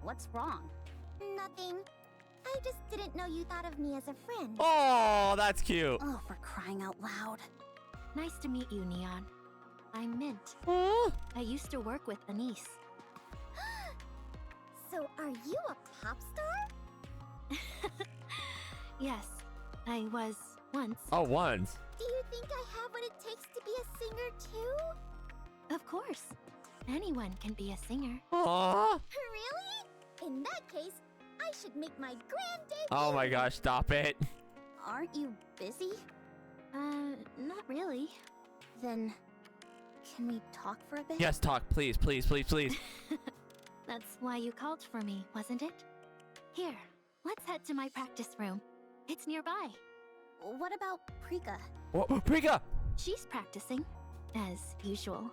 What's wrong? Nothing. I just didn't know you thought of me as a friend. Oh, that's cute. Oh, for crying out loud. Nice to meet you, Neon. I'm Mint. I used to work with Anise. So, are you a pop star? Yes, I was once. Oh, once. Do you think I have what it takes to be a singer too? Of course. Anyone can be a singer. Aww. Really? In that case, I should make my grand debut. Oh my gosh, stop it. Aren't you busy? Not really. Then, can we talk for a bit? Yes, talk, please, please, please, please. That's why you called for me, wasn't it? Here, let's head to my practice room. It's nearby. What about Prika? Whoa, Prika! She's practicing, as usual.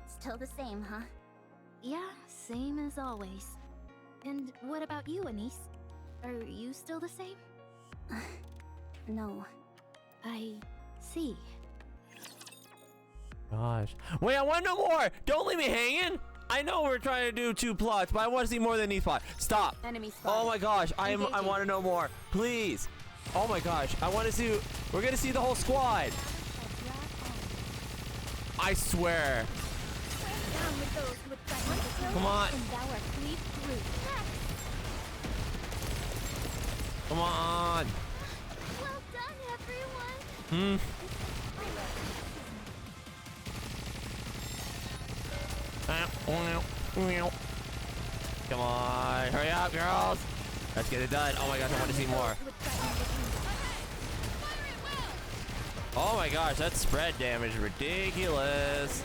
Still the same, huh? Yeah, same as always. And what about you, Anise? Are you still the same? No. I see. Gosh. Wait, I want to know more! Don't leave me hanging! I know we're trying to do 2 plots, but I want to see more than these plots. Stop! Enemy spotted. Oh my gosh, I want to know more. Please! Oh my gosh, I want to see... We're gonna see the whole squad! I swear. Come on. Come on. Well done, everyone. Come on, hurry up, girls. Let's get it done. Oh my gosh, I want to see more. Oh my gosh, that spread damage is ridiculous.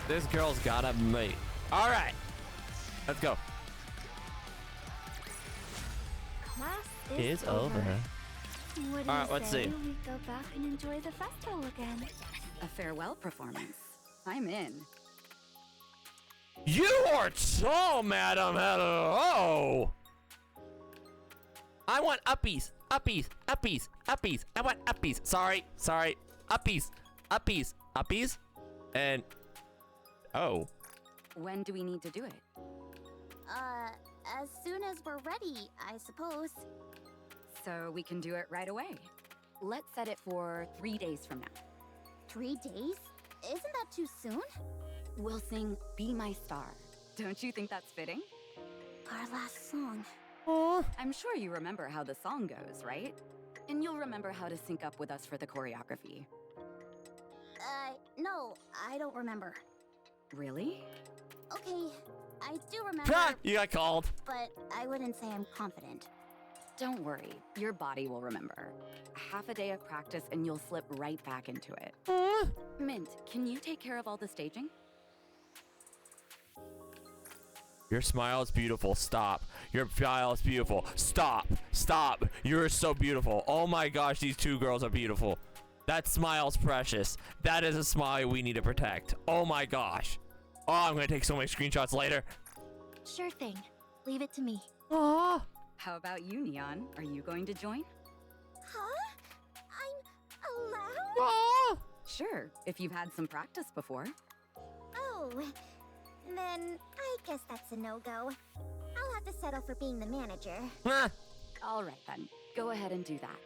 This girl's gotta mate. All right, let's go. Class It's over. What do All right, you let's say see. we go back and enjoy the festival again? A farewell performance. I'm in. You are tall, madam. Hello. I want uppies, uppies, uppies, uppies. I want uppies. Sorry, uppies, uppies, uppies, and oh. When do we need to do it? As soon as we're ready, I suppose. So we can do it right away. Let's set it for 3 days from now. 3 days? Isn't that too soon? We'll sing Be My Star. Don't you think that's fitting? Our last song. I'm sure you remember how the song goes, right? And you'll remember how to sync up with us for the choreography. No, I don't remember. Really? Okay, I do remember, You got called. but I wouldn't say I'm confident. Don't worry, your body will remember. Half a day of practice and you'll slip right back into it. Mint, can you take care of all the staging? Your smile is beautiful. Stop. Your smile is beautiful. Stop. Stop. You're so beautiful. Oh my gosh, these 2 girls are beautiful. That smile's precious. That is a smile we need to protect. Oh my gosh. Oh, I'm gonna take so many screenshots later. Sure thing. Leave it to me. Aww. How about you, Neon? Are you going to join? Huh? I'm allowed? Oh, Sure, if you've had some practice before. Oh, then I guess that's a no-go. I'll have to settle for being the manager. huh. All right then, go ahead and do that.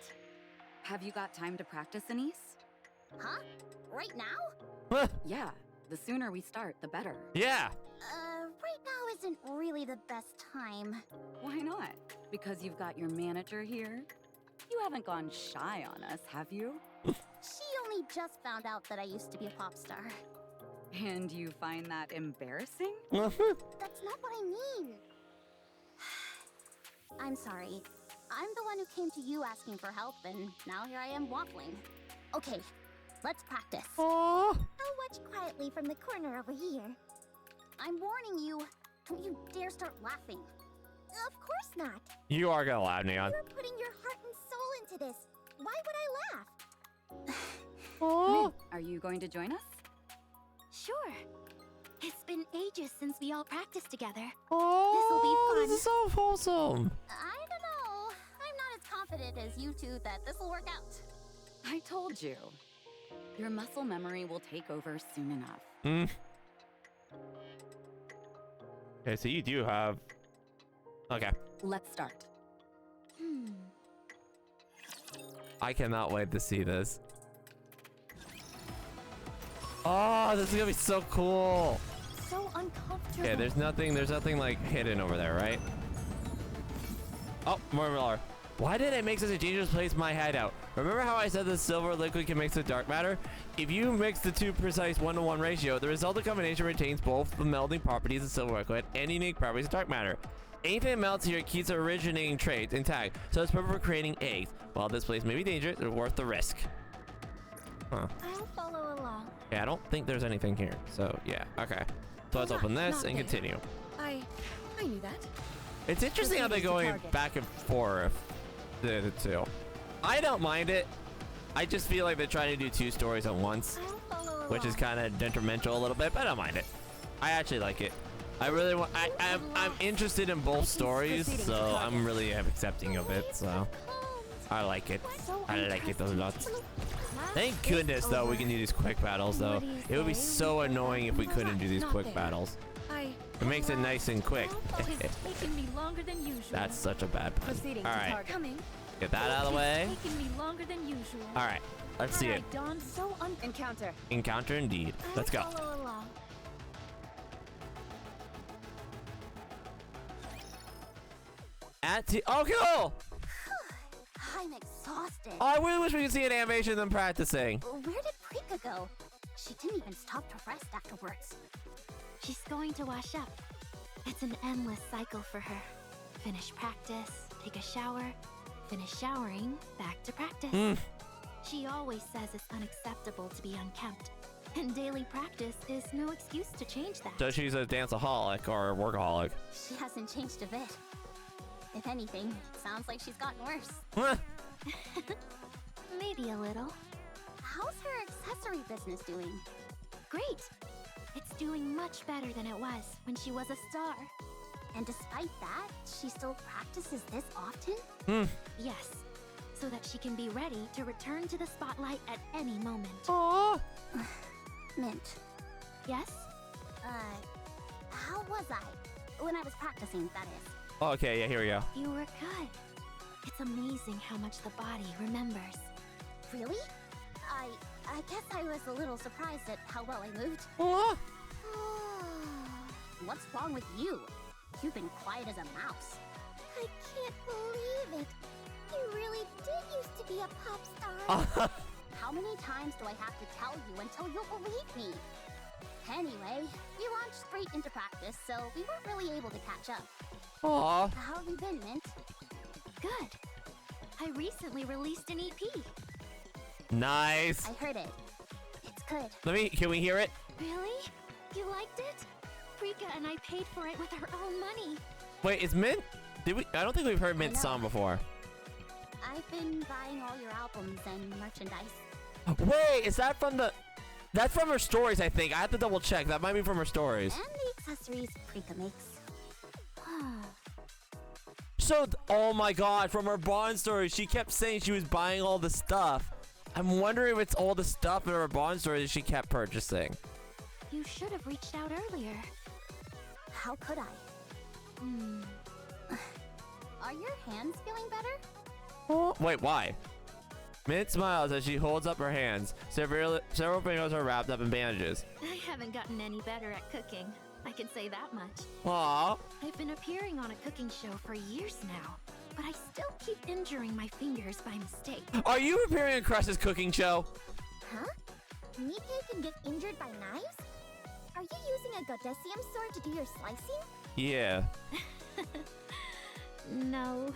Have you got time to practice, Anise? Huh? Right now? Huh. Yeah, the sooner we start, the better. Yeah. Right now isn't really the best time. Why not? Because you've got your manager here? You haven't gone shy on us, have you? She only just found out that I used to be a pop star. And you find that embarrassing? That's not what I mean. I'm sorry. I'm the one who came to you asking for help, and now here I am waffling. Okay, let's practice. Oh. I'll watch quietly from the corner over here. I'm warning you. Don't you dare start laughing. Of course not. You are gonna laugh, Neon. You're putting your heart and soul into this. Why would I laugh? Oh. Are you going to join us? Sure. It's been ages since we all practiced together. Oh, This'll be fun. this is so wholesome. I don't know. I'm not as confident as you two that this will work out. I told you. Your muscle memory will take over soon enough. Hmm. Okay, so you do have. Okay. Let's start. I cannot wait to see this. Oh, this is gonna be so cool. So uncomfortable. Okay, there's nothing like hidden over there, right? Oh, more Miller. Why did it make such a dangerous place my hideout? Remember how I said the silver liquid can mix with dark matter? If you mix the two precise 1-to-1 ratio, the resulting combination retains both the melting properties of silver liquid and unique properties of dark matter. Anything that melts here keeps the originating traits intact, so it's perfect for creating eggs. While this place may be dangerous, it's worth the risk. Huh. I'll follow along. Yeah, I don't think there's anything here. So, yeah, okay. So let's open this and continue. I knew that. It's interesting how they're going back and forth, the two. I don't mind it. I just feel like they're trying to do two stories at once, I'll follow along. which is kind of detrimental a little bit, but I don't mind it. I actually like it. I really want. I'm interested in both stories, so I'm really accepting of it. So I like it. I like it a lot. Thank goodness, though, we can do these quick battles. Though it would be so annoying if we couldn't do these quick battles. It makes it nice and quick. It's taking me longer than usual. That's such a bad pun. Proceeding All to right, target. Coming. get that out of the way. It's taking me longer than usual. All right, let's see it. Dawn, so encounter. Encounter indeed. Let's go. Follow along. Oh, cool! I'm exhausted. Oh, I really wish we could see an animation of them practicing. Where did Prika go? She didn't even stop to rest afterwards. She's going to wash up. It's an endless cycle for her. Finish practice, take a shower, finish showering, back to practice. She always says it's unacceptable to be unkempt, and daily practice is no excuse to change that. So she's a danceaholic or a workaholic. She hasn't changed a bit. If anything, sounds like she's gotten worse. Huh. Maybe a little. How's her accessory business doing? Great. It's doing much better than it was when she was a star. And despite that, she still practices this often? Yes, so that she can be ready to return to the spotlight at any moment. Aww. Mint. Yes? How was I? When I was practicing, that is. Okay, yeah, here we go. You were good. It's amazing how much the body remembers. Really? I guess I was a little surprised at how well I moved. Aww. What's wrong with you? You've been quiet as a mouse. I can't believe it. You really did used to be a pop star. How many times do I have to tell you until you'll believe me? Anyway, we launched straight into practice, so we weren't really able to catch up. Aww. How have you been, Mint? Good. I recently released an EP. Nice. I heard it. It's good. Can we hear it? Really? You liked it? Rika and I paid for it with our own money. Wait, is Mint? I don't think we've heard Mint's know. song before. I've been buying all your albums and merchandise. Wait, is that from the... That's from her stories, I think. I have to double check. That might be from her stories. And the accessories Prika makes. So, oh my god, from her Bond story, she kept saying she was buying all the stuff. I'm wondering if it's all the stuff in her Bond story that she kept purchasing. You should have reached out earlier. How could I? Are your hands feeling better? Oh, wait, why? Mint smiles as she holds up her hands. Several fingers are wrapped up in bandages. I haven't gotten any better at cooking. I can say that much. Aww. I've been appearing on a cooking show for years now, but I still keep injuring my fingers by mistake. Are you appearing on Crush's cooking show? Huh? Nikke can get injured by knives? Are you using a Goddessium sword to do your slicing? Yeah. No.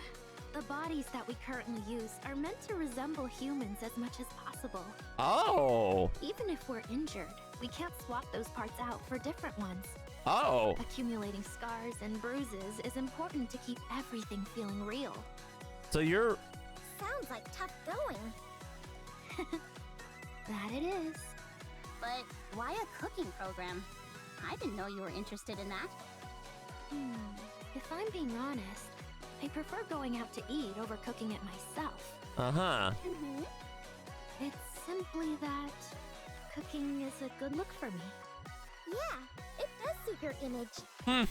The bodies that we currently use are meant to resemble humans as much as possible. Oh. Even if we're injured, we can't swap those parts out for different ones. Oh. Accumulating scars and bruises is important to keep everything feeling real. So you're... Sounds like tough going. That it is. But why a cooking program? I didn't know you were interested in that. If I'm being honest, I prefer going out to eat over cooking it myself. Uh-huh. It's simply that cooking is a good look for me. Yeah, it does suit your image.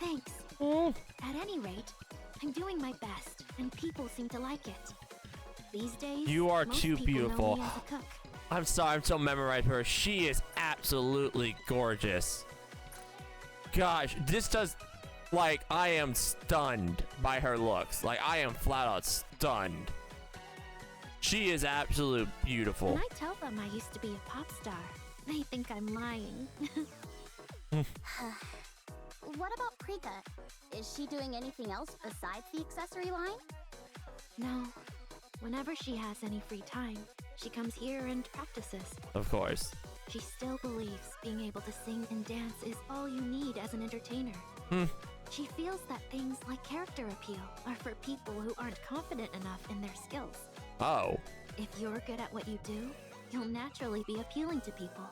Thanks. At any rate, I'm doing my best, and people seem to like it. These days, You are most too people know beautiful. me as a cook. I'm sorry, I'm so memorized her. She is absolutely gorgeous. Gosh, this does... Like, I am stunned by her looks. Like, I am flat out stunned. She is absolute beautiful. When I tell them I used to be a pop star, they think I'm lying. What about Prika? Is she doing anything else besides the accessory line? No. Whenever she has any free time, she comes here and practices. Of course. She still believes being able to sing and dance is all you need as an entertainer. She feels that things like character appeal are for people who aren't confident enough in their skills. Oh. If you're good at what you do, you'll naturally be appealing to people.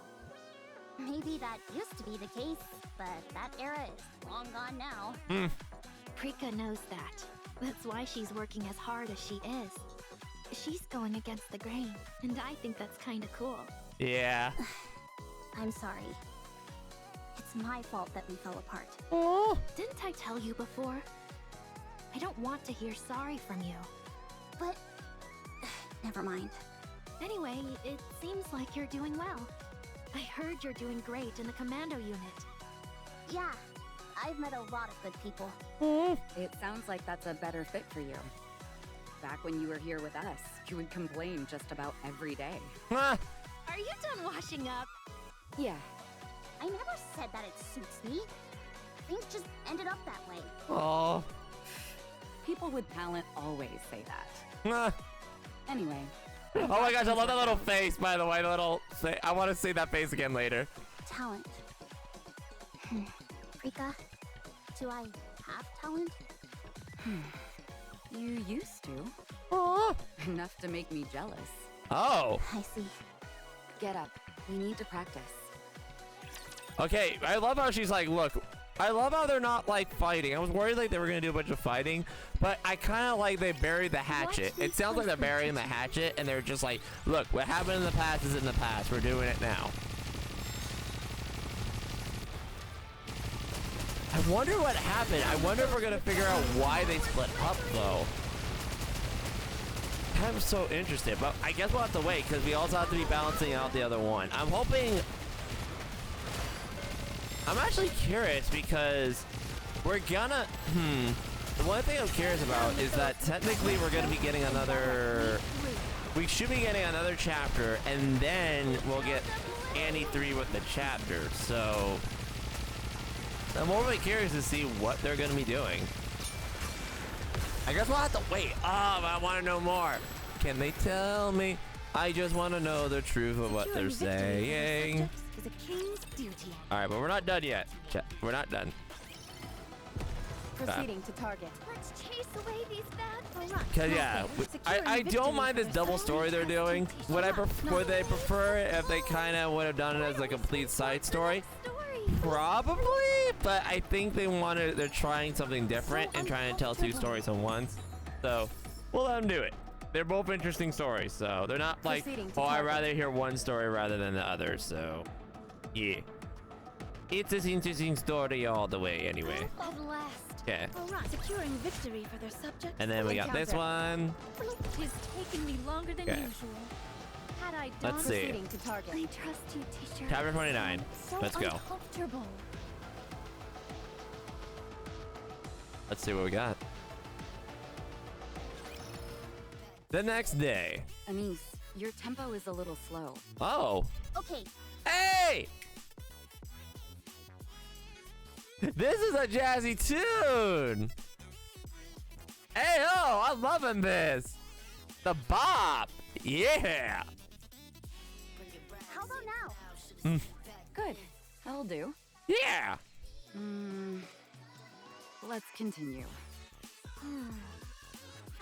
Maybe that used to be the case, but that era is long gone now. Prika knows that. That's why she's working as hard as she is. She's going against the grain, and I think that's kinda cool. Yeah. I'm sorry. It's my fault that we fell apart. Oh. Didn't I tell you before? I don't want to hear sorry from you. But... never mind. Anyway, it seems like you're doing well. I heard you're doing great in the commando unit. Yeah, I've met a lot of good people. It sounds like that's a better fit for you. Back when you were here with us, you would complain just about every day. Are you done washing up? Yeah. I never said that it suits me. Things just ended up that way. Oh. People with talent always say that. Anyway. Oh my gosh, I love that little face, by the way. The little... I want to see that face again later. Talent. Prika, do I have talent? You used to. Oh. Enough to make me jealous. Oh. I see. Get up. We need to practice. Okay, I love how she's like, look, I love how they're not like fighting. I was worried like they were gonna do a bunch of fighting, but I kind of like they buried the hatchet. It sounds like they're burying the hatchet and they're just like, look, what happened in the past is in the past. We're doing it now. I wonder what happened. I wonder if we're gonna figure out why they split up though. I'm so interested, but I guess we'll have to wait because we also have to be balancing out the other one. I'm hoping... I'm actually curious because we're gonna... The one thing I'm curious about is that technically we're gonna be getting another... We should be getting another chapter and then we'll get Annie 3 with the chapter. So... I'm really curious to see what they're gonna be doing. I guess we'll have to wait. Oh, I want to know more. Can they tell me? I just want to know the truth of what they're saying. Is a king's duty. All right, but we're not done yet. We're not done. Proceeding to target. Let's chase away these bad boys. Cause yeah, I don't mind this double story they're doing. Would they prefer it if they kind of would have done it as a complete side story? Probably, but I think they're trying something different and trying to tell two stories at once. So we'll let them do it. They're both interesting stories, so they're not like, oh, I'd rather hear one story rather than the other. So yeah, it's an interesting story all the way anyway. At last. Okay. Alright, securing victory for their subjects. And then we got this one. It's taken me longer than usual. Had I done Let's see. proceeding to target. I trust you, teacher. Chapter 29. So Let's go. Uncomfortable. Let's see what we got. The next day. Anise, your tempo is a little slow. Oh. Okay, Hey! This is a jazzy tune. Hey, oh, I'm loving this. The bop. Yeah. how about now? Good. That'll do. Yeah. Let's continue.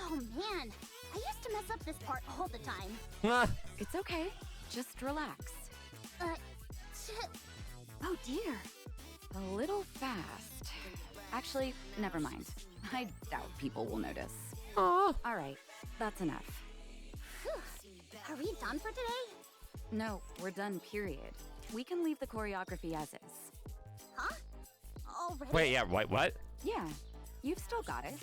Oh man, I used to mess up this part all the time. It's okay. Just relax. Shit. Oh dear. A little fast. Actually, never mind. I doubt people will notice. Oh. All right, that's enough. Are we done for today? No, we're done, period. We can leave the choreography as is. Huh? Already? Wait, yeah, what? Yeah, you've still got it.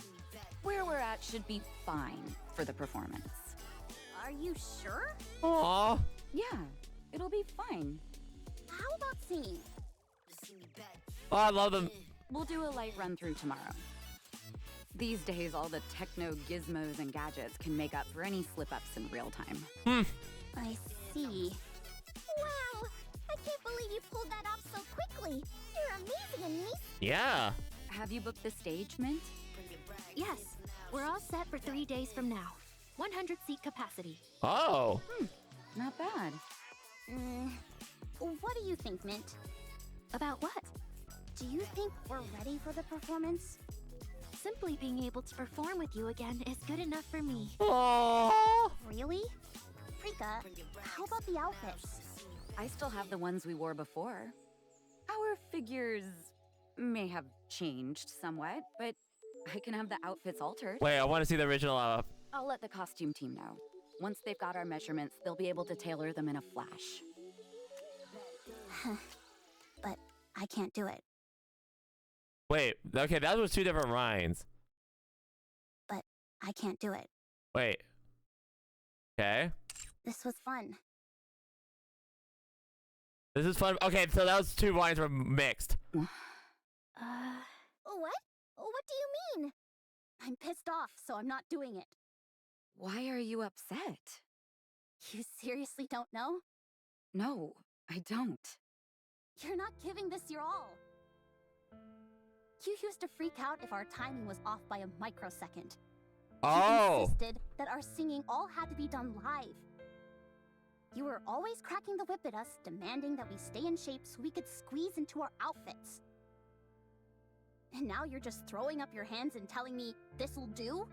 Where we're at should be fine for the performance. Are you sure? Aw. Yeah, it'll be fine. How about singing? Oh, I love them. We'll do a light run through tomorrow. These days, all the techno gizmos and gadgets can make up for any slip-ups in real time. I see. Wow! I can't believe you pulled that off so quickly. You're amazing, Anise. Yeah. Have you booked the stage, Mint? Yes, we're all set for 3 days from now. 100-seat capacity. Oh. Not bad. What do you think, Mint? About what? Do you think we're ready for the performance? Simply being able to perform with you again is good enough for me. Oh. Really? Rika, how about the outfits? I still have the ones we wore before. Our figures may have changed somewhat, but I can have the outfits altered. Wait, I want to see the original. I'll let the costume team know. Once they've got our measurements, they'll be able to tailor them in a flash. But I can't do it. Wait, okay, that was two different rhymes. But I can't do it. Wait. Okay. This was fun. This is fun. Okay, so those two lines were mixed. What? What do you mean? I'm pissed off, so I'm not doing it. Why are you upset? You seriously don't know? No, I don't. You're not giving this your all. You used to freak out if our timing was off by a microsecond. Oh. You insisted that our singing all had to be done live. You were always cracking the whip at us, demanding that we stay in shape so we could squeeze into our outfits. And now you're just throwing up your hands and telling me this'll do?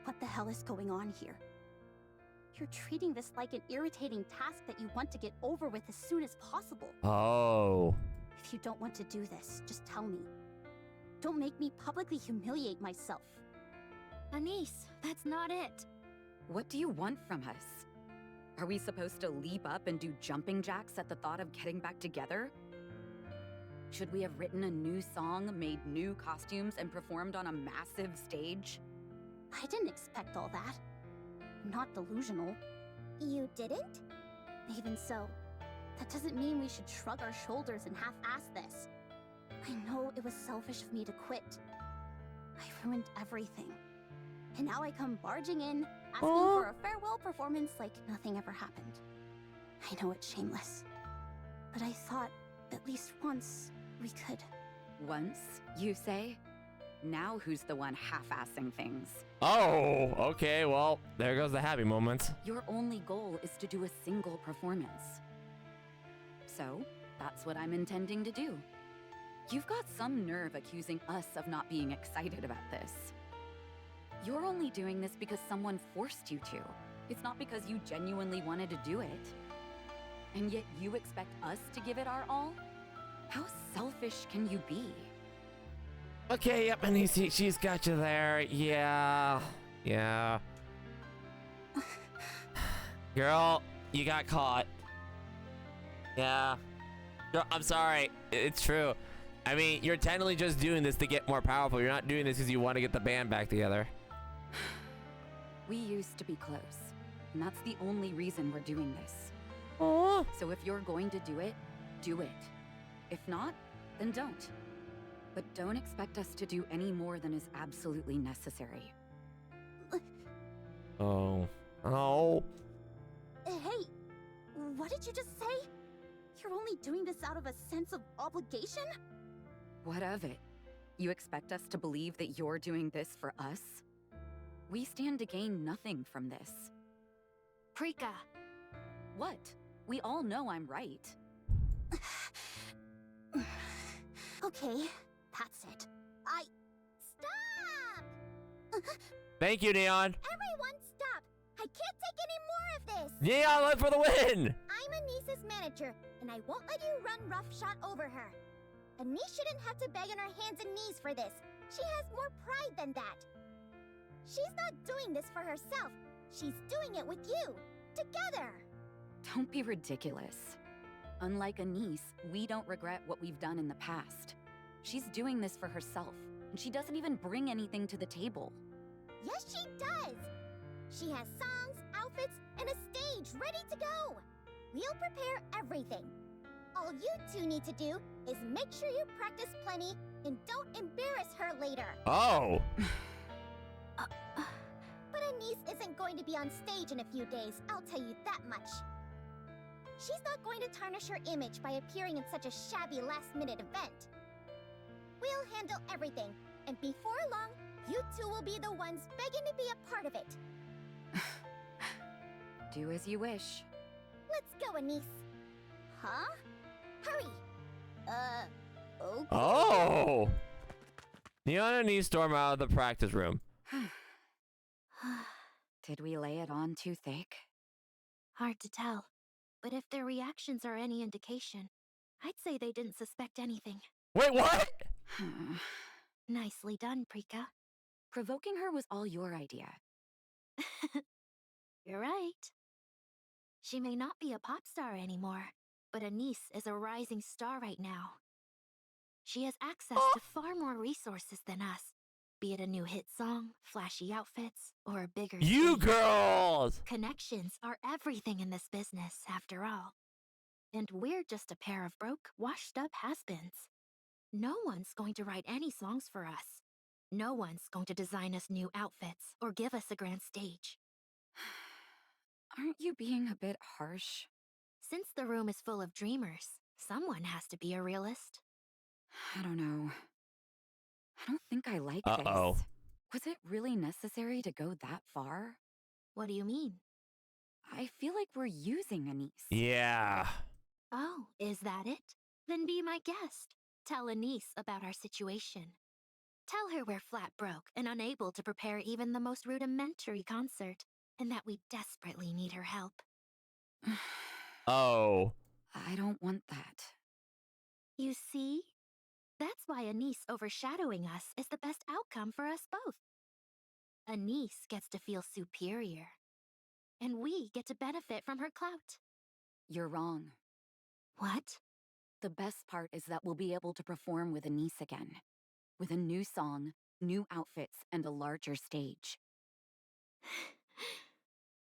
What the hell is going on here? You're treating this like an irritating task that you want to get over with as soon as possible. Oh. If you don't want to do this, just tell me. Don't make me publicly humiliate myself. Anise, that's not it. What do you want from us? Are we supposed to leap up and do jumping jacks at the thought of getting back together? Should we have written a new song, made new costumes, and performed on a massive stage? I didn't expect all that. I'm not delusional. You didn't? Even so, that doesn't mean we should shrug our shoulders and half-ass this. I know it was selfish of me to quit. I ruined everything. And now I come barging in, asking for a farewell performance like nothing ever happened. I know it's shameless. But I thought, at least once, we could. Once, you say? Now who's the one half-assing things? Oh, okay, well, there goes the happy moment. Your only goal is to do a single performance. So, that's what I'm intending to do. You've got some nerve accusing us of not being excited about this. You're only doing this because someone forced you to. It's not because you genuinely wanted to do it. And yet you expect us to give it our all? How selfish can you be? Okay, yep, and she's got you there. Yeah. Yeah. Girl, you got caught. Yeah. Girl, I'm sorry. It's true. I mean, you're technically just doing this to get more powerful. You're not doing this because you want to get the band back together. We used to be close, and that's the only reason we're doing this. Aww. So if you're going to do it, do it. If not, then don't. But don't expect us to do any more than is absolutely necessary. Oh. Oh. Hey, what did you just say? You're only doing this out of a sense of obligation? What of it? You expect us to believe that you're doing this for us? We stand to gain nothing from this. Prika, What? We all know I'm right. Okay, that's it. Stop! Thank you, Neon. Everyone stop! I can't take any more of this! Neon, look for the win! I'm Anis's manager, and I won't let you run roughshod over her. Anis shouldn't have to beg on her hands and knees for this. She has more pride than that. She's not doing this for herself. She's doing it with you. Together. Don't be ridiculous. Unlike Anis, we don't regret what we've done in the past. She's doing this for herself, and she doesn't even bring anything to the table. Yes, she does. She has songs, outfits, and a stage ready to go. We'll prepare everything. All you two need to do is make sure you practice plenty and don't embarrass her later. Oh. But Anis isn't going to be on stage in a few days, I'll tell you that much. She's not going to tarnish her image by appearing in such a shabby last-minute event. We'll handle everything, and before long, you two will be the ones begging to be a part of it. Do as you wish. Let's go, Anis. Huh? Hurry! Okay. Oh. Neon and Anis storm out of the practice room. Did we lay it on too thick? Hard to tell. But if their reactions are any indication, I'd say they didn't suspect anything. Wait, what? Nicely done, Prika. Provoking her was all your idea. You're right. She may not be a pop star anymore, but Anis is a rising star right now. She has access to far more resources than us, be it a new hit song, flashy outfits, or a bigger You stage. girls! Connections are everything in this business, after all. And we're just a pair of broke, washed-up has-beens. No one's going to write any songs for us. No one's going to design us new outfits or give us a grand stage. Aren't you being a bit harsh? Since the room is full of dreamers, someone has to be a realist. I don't know. I don't think I like Uh-oh. this. Was it really necessary to go that far? What do you mean? I feel like we're using Anis. Yeah. Oh, is that it? Then be my guest. Tell Anis about our situation. Tell her we're flat broke and unable to prepare even the most rudimentary concert, and that we desperately need her help. Oh. I don't want that. You see? That's why Anis overshadowing us is the best outcome for us both. Anis gets to feel superior, and we get to benefit from her clout. You're wrong. What? The best part is that we'll be able to perform with Anis again. With a new song, new outfits, and a larger stage.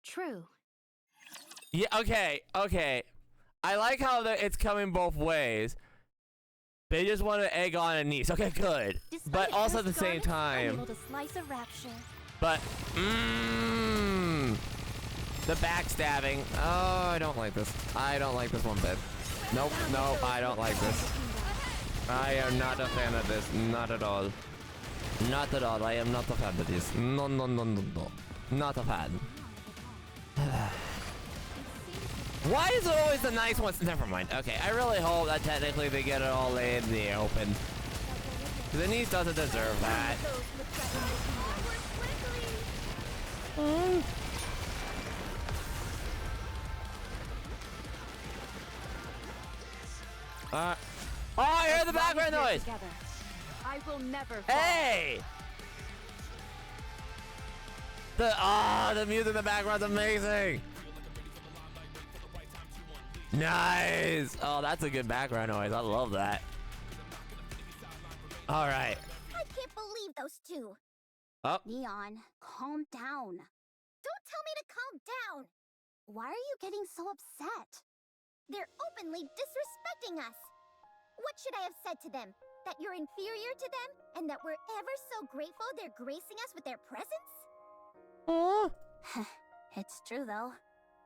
True. Yeah, okay, okay. I like how it's coming both ways. They just want to egg on Anis. Okay, good. Despite But also at the her same scarlet, time. unable to slice a rapture. But, the backstabbing. Oh, I don't like this. I don't like this one bit. Nope, nope, I don't like this. I am not a fan of this. Not at all. Not at all. I am not a fan of this. No, no, no, no, no. Not a fan. Why is it always the nice ones? Never mind. Okay, I really hope that technically they get it all laid in the open. Because Anis doesn't deserve that. Oh, I heard As the long as background we're noise. together, I will never fall. Hey! The music in the background's amazing. Nice. Oh, that's a good background noise. I love that. All right. I can't believe those two. Oh. Neon, calm down. Don't tell me to calm down. Why are you getting so upset? They're openly disrespecting us. What should I have said to them? That you're inferior to them and that we're ever so grateful they're gracing us with their presence? Oh. It's true though.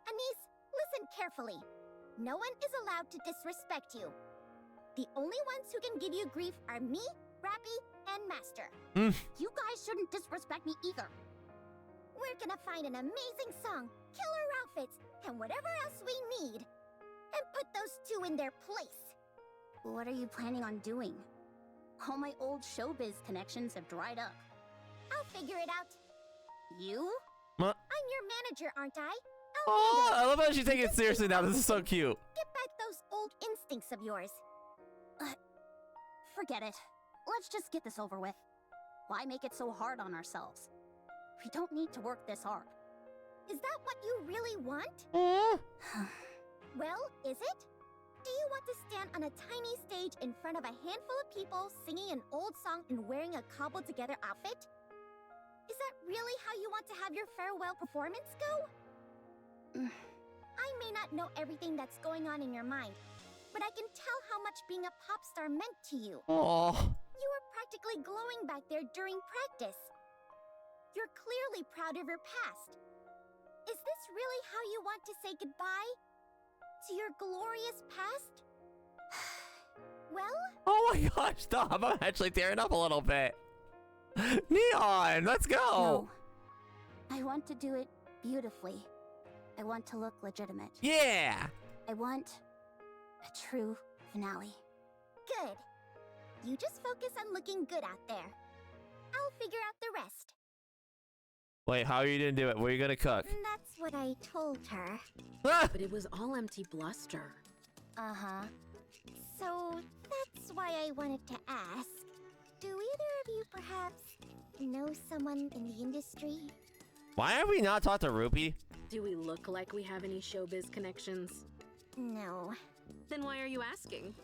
Anise, listen carefully. No one is allowed to disrespect you. The only ones who can give you grief are me, Rappy, and Master. You guys shouldn't disrespect me either. We're gonna find an amazing song, killer outfits, and whatever else we need, and put those two in their place. What are you planning on doing? All my old showbiz connections have dried up. I'll figure it out. You? What? I'm your manager, aren't I? Oh, I love how she's taking it seriously now. This is so cute. Get back those old instincts of yours. Forget it. Let's just get this over with. Why make it so hard on ourselves? We don't need to work this hard. Is that what you really want? Well, is it? Do you want to stand on a tiny stage in front of a handful of people singing an old song and wearing a cobbled-together outfit? Is that really how you want to have your farewell performance go? I may not know everything that's going on in your mind, but I can tell how much being a pop star meant to you. Oh. You were practically glowing back there during practice. You're clearly proud of your past. Is this really how you want to say goodbye? To your glorious past? Well? Oh my gosh, stop. I'm actually tearing up a little bit. Neon, let's go. No. I want to do it beautifully. I want to look legitimate. Yeah. I want a true finale. Good. You just focus on looking good out there. I'll figure out the rest. Wait, how are you gonna do it? What are you gonna cook? That's what I told her. Ah! But it was all empty bluster. Uh-huh. So that's why I wanted to ask. Do either of you perhaps know someone in the industry? Why have we not talked to Rupee? Do we look like we have any showbiz connections? No. Then why are you asking?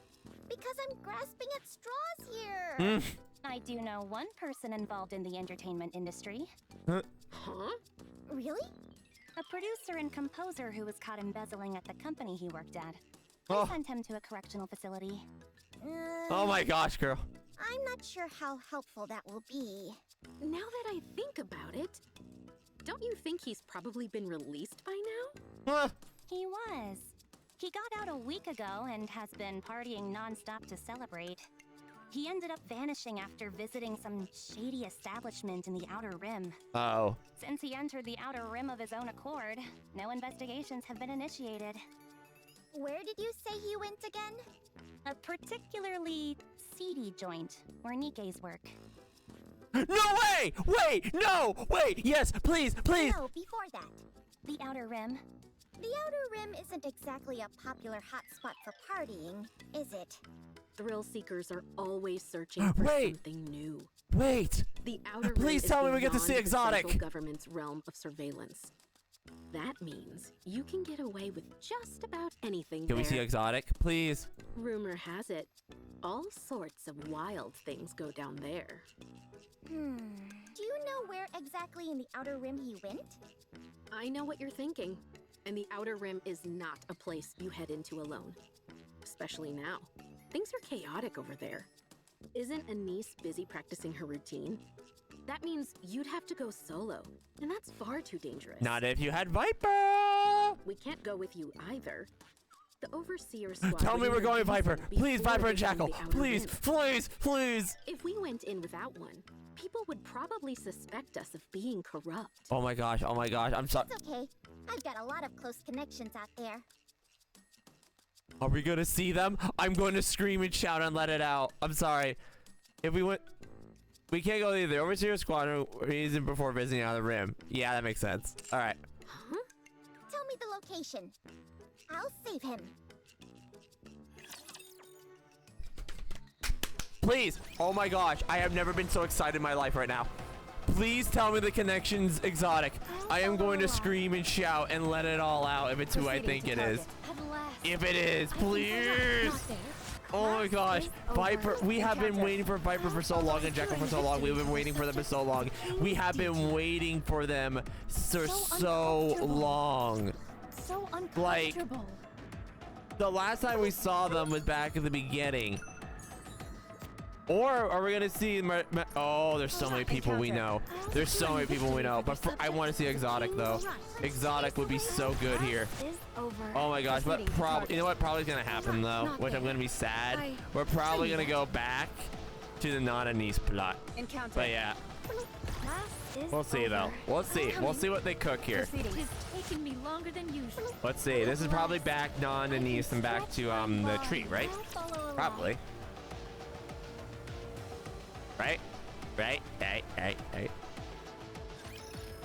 Because I'm grasping at straws here. I do know one person involved in the entertainment industry. Huh? Really? A producer and composer who was caught embezzling at the company he worked at. Oh. I sent him to a correctional facility. Oh my gosh, girl. I'm not sure how helpful that will be. Now that I think about it, don't you think he's probably been released by now? Ah. He was. He got out a week ago and has been partying nonstop to celebrate. He ended up vanishing after visiting some shady establishment in the Outer Rim. Oh. Since he entered the Outer Rim of his own accord, no investigations have been initiated. Where did you say he went again? A particularly seedy joint where Nikke's work. No way! Wait! No! Wait! Yes! Please! Please! No, before that. The Outer Rim. The Outer Rim isn't exactly a popular hotspot for partying, is it? Thrill seekers are always searching for something new. Wait! The Outer Please Rim tell is me we get to see beyond the exotic. central government's realm of surveillance. That means you can get away with just about anything Can there. we see exotic? Please. Rumor has it, all sorts of wild things go down there. Do you know where exactly in the Outer Rim he went? I know what you're thinking, and the Outer Rim is not a place you head into alone. Especially now. Things are chaotic over there. Isn't Anise busy practicing her routine? That means you'd have to go solo, and that's far too dangerous. Not if you had Viper! We can't go with you either. The Overseer Squad... Tell me we're going Viper! Please, before Viper they and found Jackal! the Outer Please, Rim. please, please! If we went in without one, people would probably suspect us of being corrupt. Oh my gosh, I'm sorry. It's okay. I've got a lot of close connections out there. Are we gonna see them? I'm going to scream and shout and let it out. I'm sorry. If we went... We can't go either. Overseer Squadron reason before visiting out of the rim. Yeah, that makes sense. Alright. Huh? Tell me the location. I'll save him. Please. Oh my gosh. I have never been so excited in my life right now. Please tell me the connection's exotic. I am going to scream and shout and let it all out if it's who I think it is. If it is, please. Oh my gosh. Viper. We have been waiting for Viper for so long and Jekyll for so long. We've been waiting for them for so long. We have been waiting for them for so long. So Like, uncomfortable. the last time we saw them was back at the beginning. Or are we gonna see? Oh, there's so many people we know. There's so many people we know. But I want to see exotic though. Exotic would be so good here. Oh my gosh! But probably, you know what? Probably gonna happen though, which I'm gonna be sad. We're probably gonna go back to the non-Anise plot. But yeah, we'll see though. We'll see. We'll see what they cook here. Taking me longer than usual. Let's see. This is probably back non-Anise and back to the tree, right? Probably. Right? Right?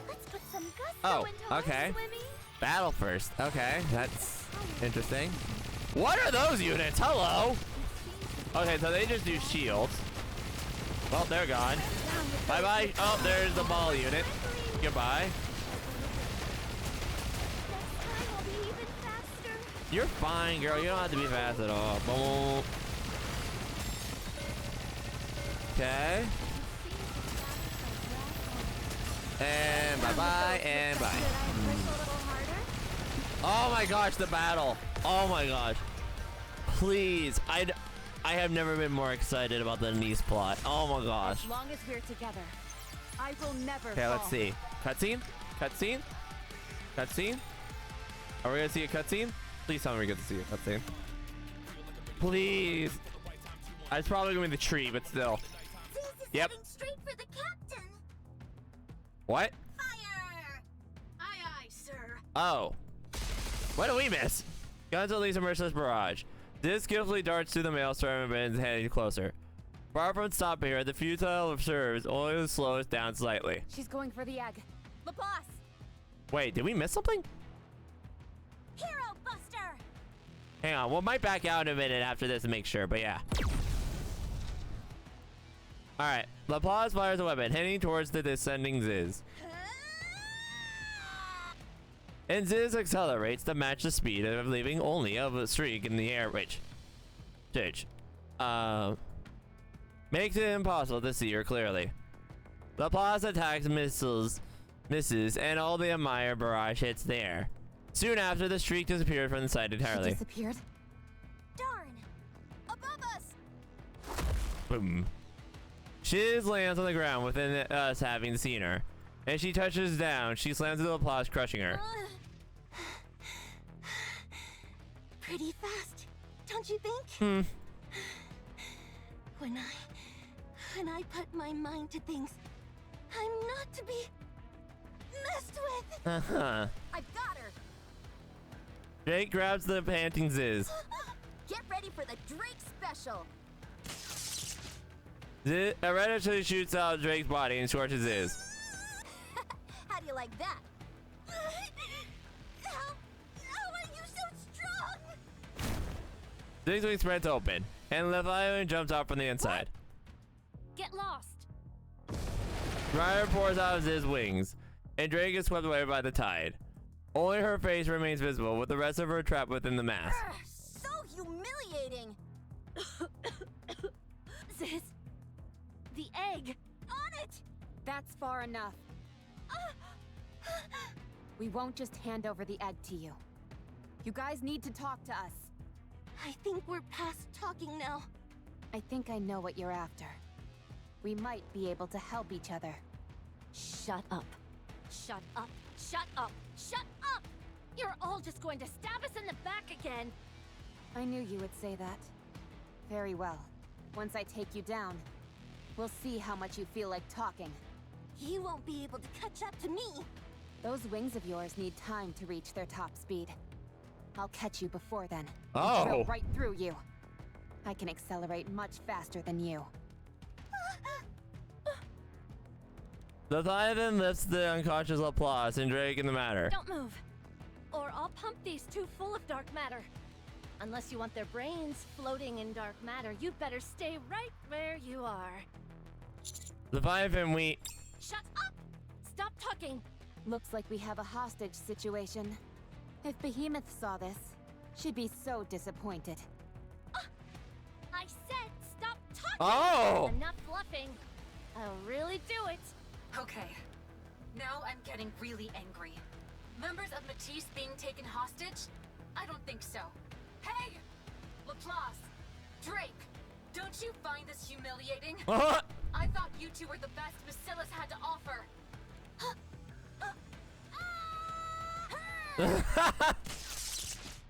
Let's put some gusto Oh, into okay. our swimming. Battle first. Okay, that's interesting. What are those units? Hello? Okay, so they just do shields. Well, they're gone. Bye-bye. Oh, there's the ball unit. Goodbye. Next time I'll be even faster. You're fine, girl. You don't have to be fast at all. Boom. Okay. And bye-bye, and bye. Oh my gosh, the battle. Oh my gosh. Please. I have never been more excited about the Anise plot. Oh my gosh. As long as we're together, I will never Okay, let's see. Cutscene? Cutscene? Cutscene? Are we gonna see a cutscene? Please tell me we get to see a cutscene. Please. It's probably gonna be the tree, but still. Yep. Straight for the captain. What? Fire! Aye, aye, sir. Oh. What did we miss? Guns unleash a merciless barrage. This skillfully darts through the maelstrom and is heading closer. Far from stopping her, the futile observes only slows down slightly. She's going for the egg. Laplace! Wait, did we miss something? Hero Buster! Hang on, we might back out in a minute after this to make sure, but yeah. Alright, Laplace fires a weapon, heading towards the descending Ziz. And Ziz accelerates to match the speed of leaving only of a streak in the air, which makes it impossible to see her clearly. Laplace attacks, misses, and all the admired barrage hits the air. Soon after, the streak disappeared from the sight entirely. She disappeared. Darn! Above us! Boom. Shiz lands on the ground within us having seen her. And she touches down. She slams into Laplace, crushing her. Pretty fast, don't you think? When I put my mind to things, I'm not to be messed with. Uh-huh. I've got her. Drake grabs the panting Ziz. Get ready for the Drake special. Ziz readily shoots out Drake's body and scorches Ziz. How do you like that? How are you so strong? Zig's wing spreads open, and Leviathan jumps out from the inside. Get lost! Ryder pours out of Ziz's wings, and Drake is swept away by the tide. Only her face remains visible, with the rest of her trapped within the mass. So humiliating. Ziz! The egg! On it! That's far enough. We won't just hand over the egg to you. You guys need to talk to us. I think we're past talking now. I think I know what you're after. We might be able to help each other. Shut up. Shut up. Shut up. Shut up! You're all just going to stab us in the back again. I knew you would say that. Very well. Once I take you down, we'll see how much you feel like talking. You won't be able to catch up to me. Those wings of yours need time to reach their top speed. I'll catch you before then. Oh. And drill right through you. I can accelerate much faster than you. Leviathan lifts the unconscious Laplace and Drake in the matter. Don't move, or I'll pump these two full of dark matter. Unless you want their brains floating in dark matter, you'd better stay right where you are. Leviathan, we... Shut up! Stop talking! Looks like we have a hostage situation. If Behemoth saw this, she'd be so disappointed. I said stop talking! Oh! Enough bluffing. I'll really do it. Okay. Now I'm getting really angry. Members of Matisse being taken hostage? I don't think so. Hey! Laplace! Drake! Don't you find this humiliating? I thought you two were the best Bacillus had to offer.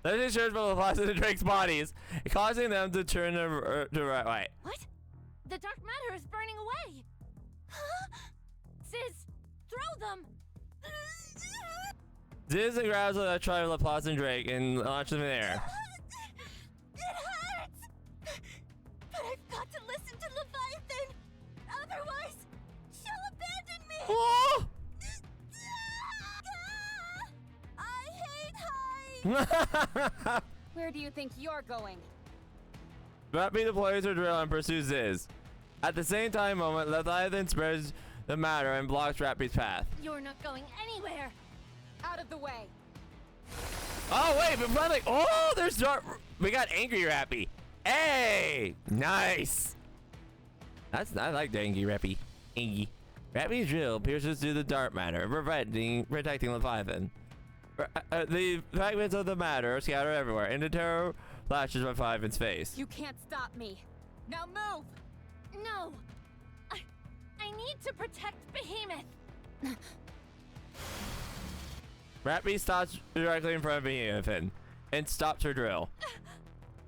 That is shared by Laplace and Drake's bodies, causing them to turn to right way. What? The dark matter is burning away! Sis, throw them! Ziz grabs Electron, Laplace, and Drake and launches them in the air. It hurts! But I've got to listen to Leviathan! Otherwise, she'll abandon me! Oh! I hate heights! Where do you think you're going? Rappy deploys her drill and pursues Ziz. At the same time moment, Leviathan spreads the matter and blocks Rappy's path. You're not going anywhere! Out of the way. Oh wait, but finally, oh, there's dark. We got angry Rappy. Hey, nice. I like the angry Rappy. Angry. Rappy's drill pierces through the dark matter, protecting Leviathan. The fragments of the matter are scattered everywhere, and the terror flashes Leviathan's face. You can't stop me. Now move! No! I need to protect Behemoth! Rappy stops directly in front of Behemoth and stops her drill.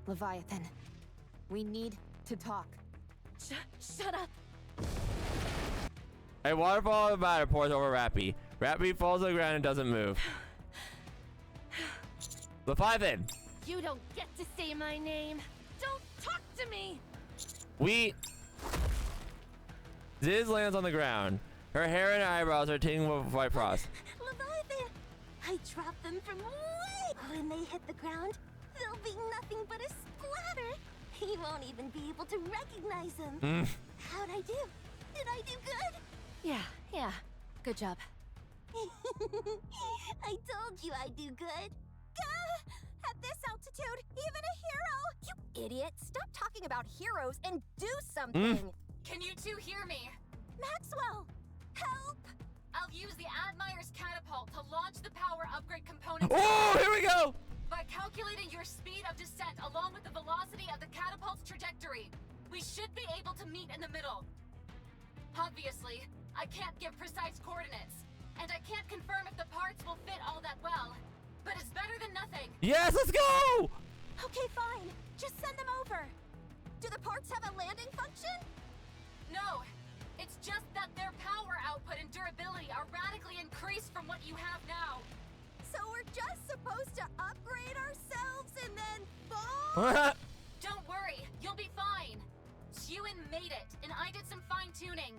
Leviathan, we need to talk. Shut up! A waterfall of matter pours over Rappy. Rappy falls to the ground and doesn't move. Leviathan! You don't get to say my name! Don't talk to me! Ziz lands on the ground. Her hair and eyebrows are tinged with white frost. Leviathan! I dropped them from way... When they hit the ground, they'll be nothing but a splatter. He won't even be able to recognize them. How'd I do? Did I do good? Yeah. Good job. I told you I'd do good. At this altitude, even a hero! You idiot! Stop talking about heroes and do something! Can you two hear me? Maxwell! Help! I'll use the Admire's catapult to launch the power upgrade component. Oh, here we go! By calculating your speed of descent along with the velocity of the catapult's trajectory, we should be able to meet in the middle. Obviously, I can't give precise coordinates, and I can't confirm if the parts will fit all that well, but it's better than nothing. Yes, let's go! Okay, fine. Just send them over. Do the parts have a landing function? No, it's just that their power output and durability are radically increased from what you have now. So we're just supposed to upgrade ourselves and then fall? Don't worry, you'll be fine. Ewan made it, and I did some fine-tuning.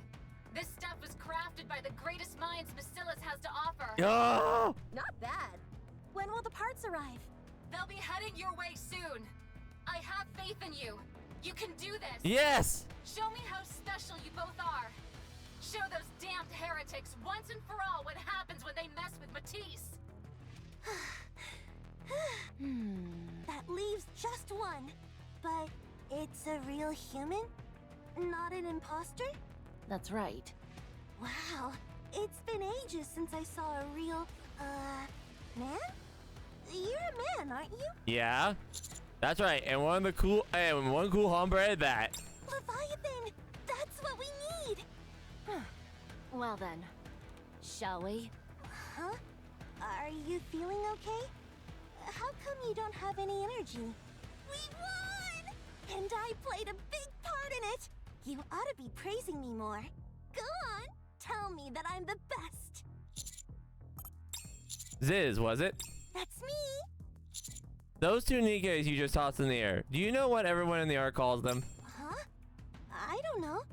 This stuff was crafted by the greatest minds Bacillus has to offer. Oh! Not bad. When will the parts arrive? They'll be heading your way soon. I have faith in you. You can do this. Yes! Show me how special you both are. Show those damned heretics once and for all what happens when they mess with Matisse. That leaves just one. But it's a real human? Not an imposter? That's right. Wow. It's been ages since I saw a real, man? You're a man, aren't you? Yeah, that's right. And one cool hombre at that. Leviathan! That's what we need! Well then, shall we? Huh? Are you feeling okay? How come you don't have any energy? We won! And I played a big part in it! You ought to be praising me more. Go on, tell me that I'm the best! Ziz, was it? That's me! Those two Nikkes you just tossed in the air. Do you know what everyone in the art calls them? Huh? I don't know.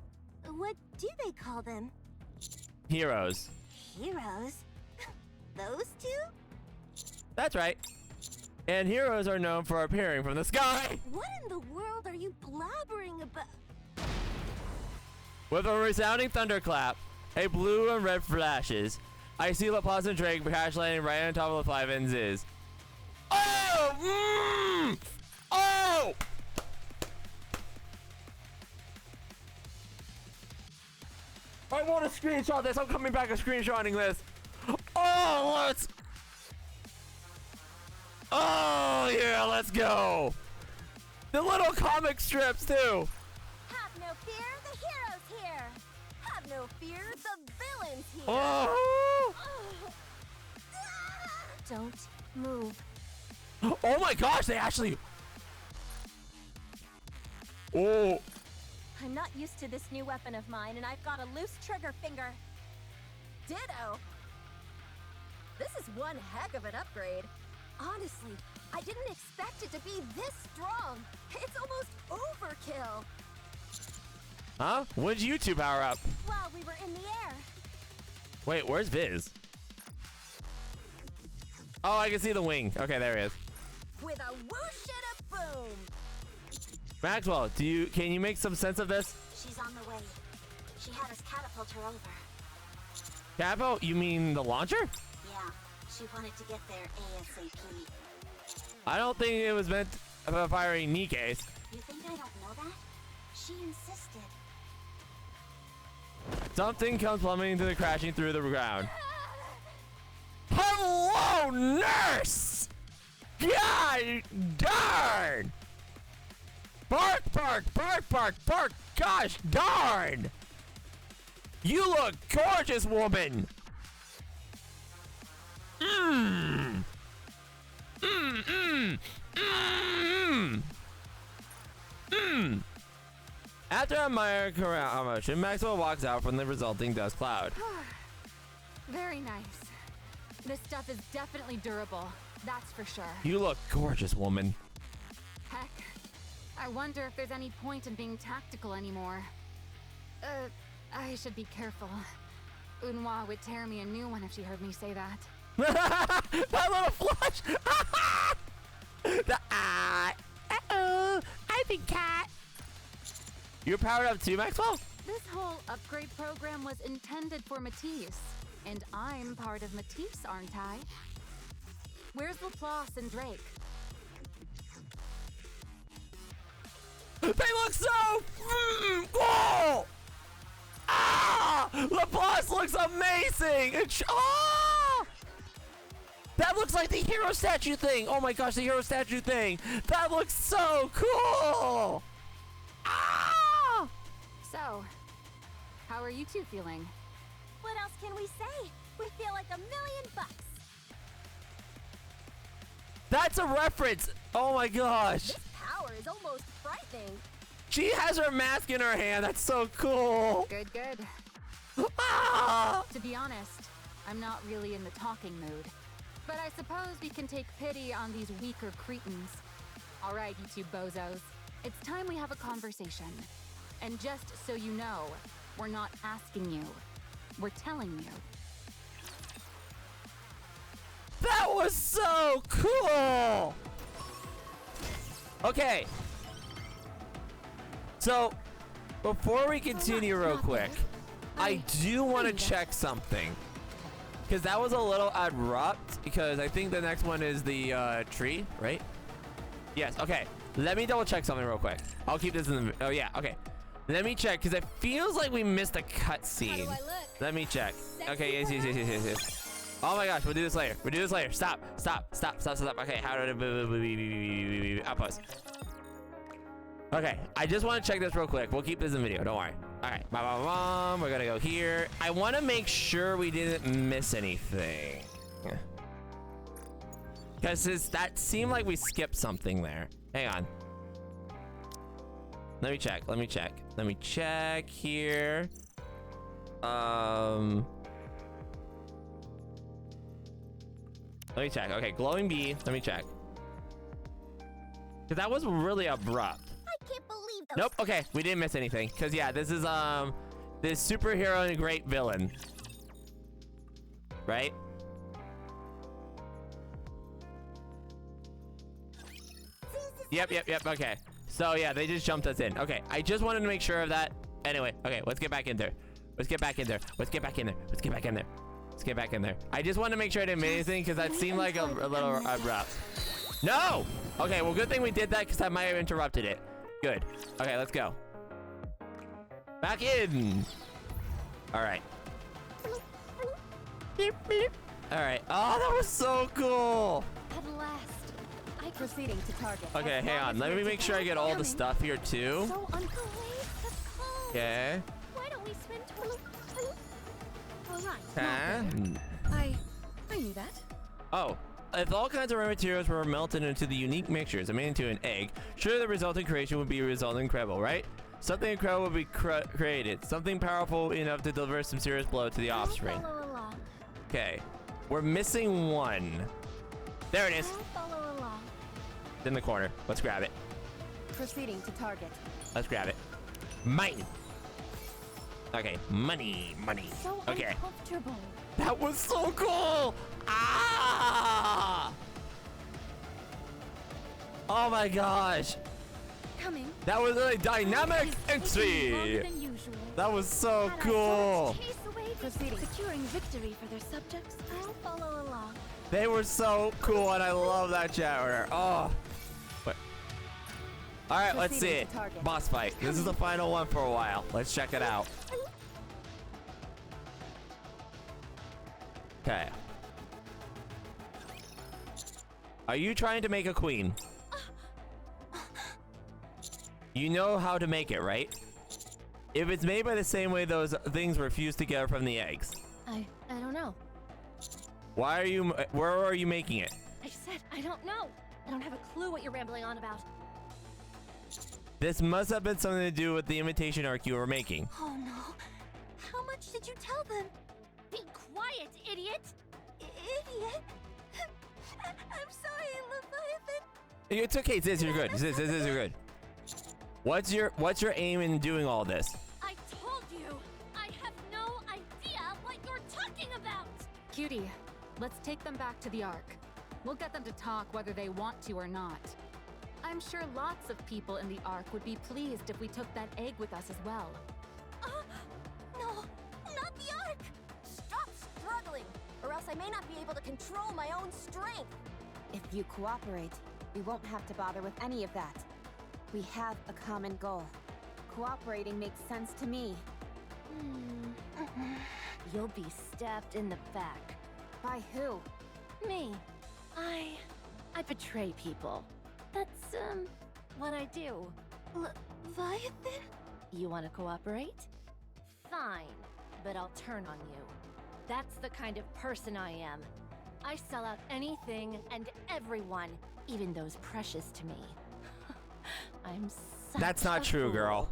What do they call them? Heroes. Heroes? Those two? That's right. And heroes are known for appearing from the sky. What in the world are you blabbering about? With a resounding thunderclap, a blue and red flashes. I see Laplace and Drake crash landing right on top of the five N's. Oh! Oh! I want to screenshot this. I'm coming back and screenshotting this. Oh, let's. Oh, yeah, let's go. The little comic strips, too. Have no fear, the hero's here. Have no fear, the villain's here. Oh. Don't move. Oh my gosh, they actually. Oh. I'm not used to this new weapon of mine, and I've got a loose trigger finger. Ditto. This is one heck of an upgrade. Honestly, I didn't expect it to be this strong. It's almost overkill. Huh? When did you two power up? While we were in the air. Wait, where's Viz? Oh, I can see the wing. Okay, there he is. With a whoosh and a boom. Maxwell, can you make some sense of this? She's on the way. She had us catapult her over. Capo, you mean the launcher? Yeah, she wanted to get there ASAP. I don't think it was meant for firing Nikke's. You think I don't know that? She insisted. Something comes plummeting through crashing through the ground. Hello, nurse! God darn! Bark, bark, bark, bark, bark! Gosh darn! You look gorgeous, woman! Mmm! Mmm, mmm, mmm! Mmm! After a minor commotion, Maxwell walks out from the resulting dust cloud. Very nice. This stuff is definitely durable, that's for sure. You look gorgeous, woman. Heck, I wonder if there's any point in being tactical anymore. I should be careful. Unwa would tear me a new one if she heard me say that. That little flush! Uh-oh, I've been cat. You're powered up too, Maxwell? This whole upgrade program was intended for Matisse. And I'm part of Matisse, aren't I? Where's Laplace and Drake? They look so cool! Ah! Laplace looks amazing! That looks like the hero statue thing! Oh my gosh, the hero statue thing! That looks so cool! Ah! So, how are you two feeling? What else can we say? We feel like $1,000,000. That's a reference! Oh my gosh! This power is almost frightening. She has her mask in her hand. That's so cool. Good, good. Ah! To be honest, I'm not really in the talking mood. But I suppose we can take pity on these weaker cretins. All right, you two bozos. It's time we have a conversation. And just so you know, we're not asking you. We're telling you. That was so cool! Okay. So, before we continue real quick, I do want to check something. Because that was a little abrupt, because I think the next one is the tree, right? Yes, okay. Let me double check something real quick. I'll keep this in the... Oh, yeah, okay. Let me check, because it feels like we missed a cutscene. Let me check. Okay, yes. Oh my gosh, we'll do this later. We'll do this later. Stop. Okay, how did it... Outpost. Okay, I just want to check this real quick. We'll keep this in video, don't worry. All right, we're gonna go here. I want to make sure we didn't miss anything. Because that seemed like we skipped something there. Hang on. Let me check here. Let me check. Okay, glowing bee. Let me check. Cause that was really abrupt. I can't believe those. Nope. Okay, we didn't miss anything. Cause yeah, this is this superhero and great villain, right? Yep. Okay. So yeah, they just jumped us in. Okay, I just wanted to make sure of that. Anyway, okay, let's get back in there. Let's get back in there. I just wanted to make sure I didn't miss anything because that seemed like a little abrupt. No! Okay, well, good thing we did that because I might have interrupted it. Good. Okay, let's go. Back in. All right. All right. Oh, that was so cool. At last. I'm proceeding to target. Okay, hang on. Let me make sure I get all the stuff here too. So Okay. why don't we swim towards... All right. Huh? I knew that. Oh. If all kinds of raw materials were melted into the unique mixtures and made into an egg, sure the resulting creation would be resulting incredible, right? Something incredible would be created. Something powerful enough to deliver some serious blow to the offspring. Follow along. Okay. We're missing one. There it is. Follow along. It's in the corner. Let's grab it. Proceeding to target. Let's grab it. Mine. Okay. Money. So Okay. uncomfortable. That was so cool. Ah! Oh my gosh. Coming. That was a dynamic entry. That was so cool. Proceeding. Securing victory for their subjects. I'll follow along. They were so cool, and I love that chapter. Oh. Wait. All right, let's see it. Boss fight. This is the final one for a while. Let's check it out. Okay. Are you trying to make a queen? You know how to make it, right? If it's made by the same way those things were fused together from the eggs. I don't know. Where are you making it? I said I don't know. I don't have a clue what you're rambling on about. This must have been something to do with the imitation arc you were making. Oh no. How much did you tell them? Be quiet, idiot! Idiot? I'm sorry, Leviathan. It's okay, Ziz, you're good. Ziz, you're good. What's your aim in doing all this? I told you! I have no idea what you're talking about! Cutie, let's take them back to the Ark. We'll get them to talk whether they want to or not. I'm sure lots of people in the Ark would be pleased if we took that egg with us as well. No, not the Ark. Stop struggling, or else I may not be able to control my own strength. If you cooperate, we won't have to bother with any of that. We have a common goal. Cooperating makes sense to me. You'll be stabbed in the back. By who? Me. I betray people. That's, what I do. Leviathan? You want to cooperate? Fine, but I'll turn on you. That's the kind of person I am. I sell out anything and everyone, even those precious to me. I'm such That's not a true, fool. girl.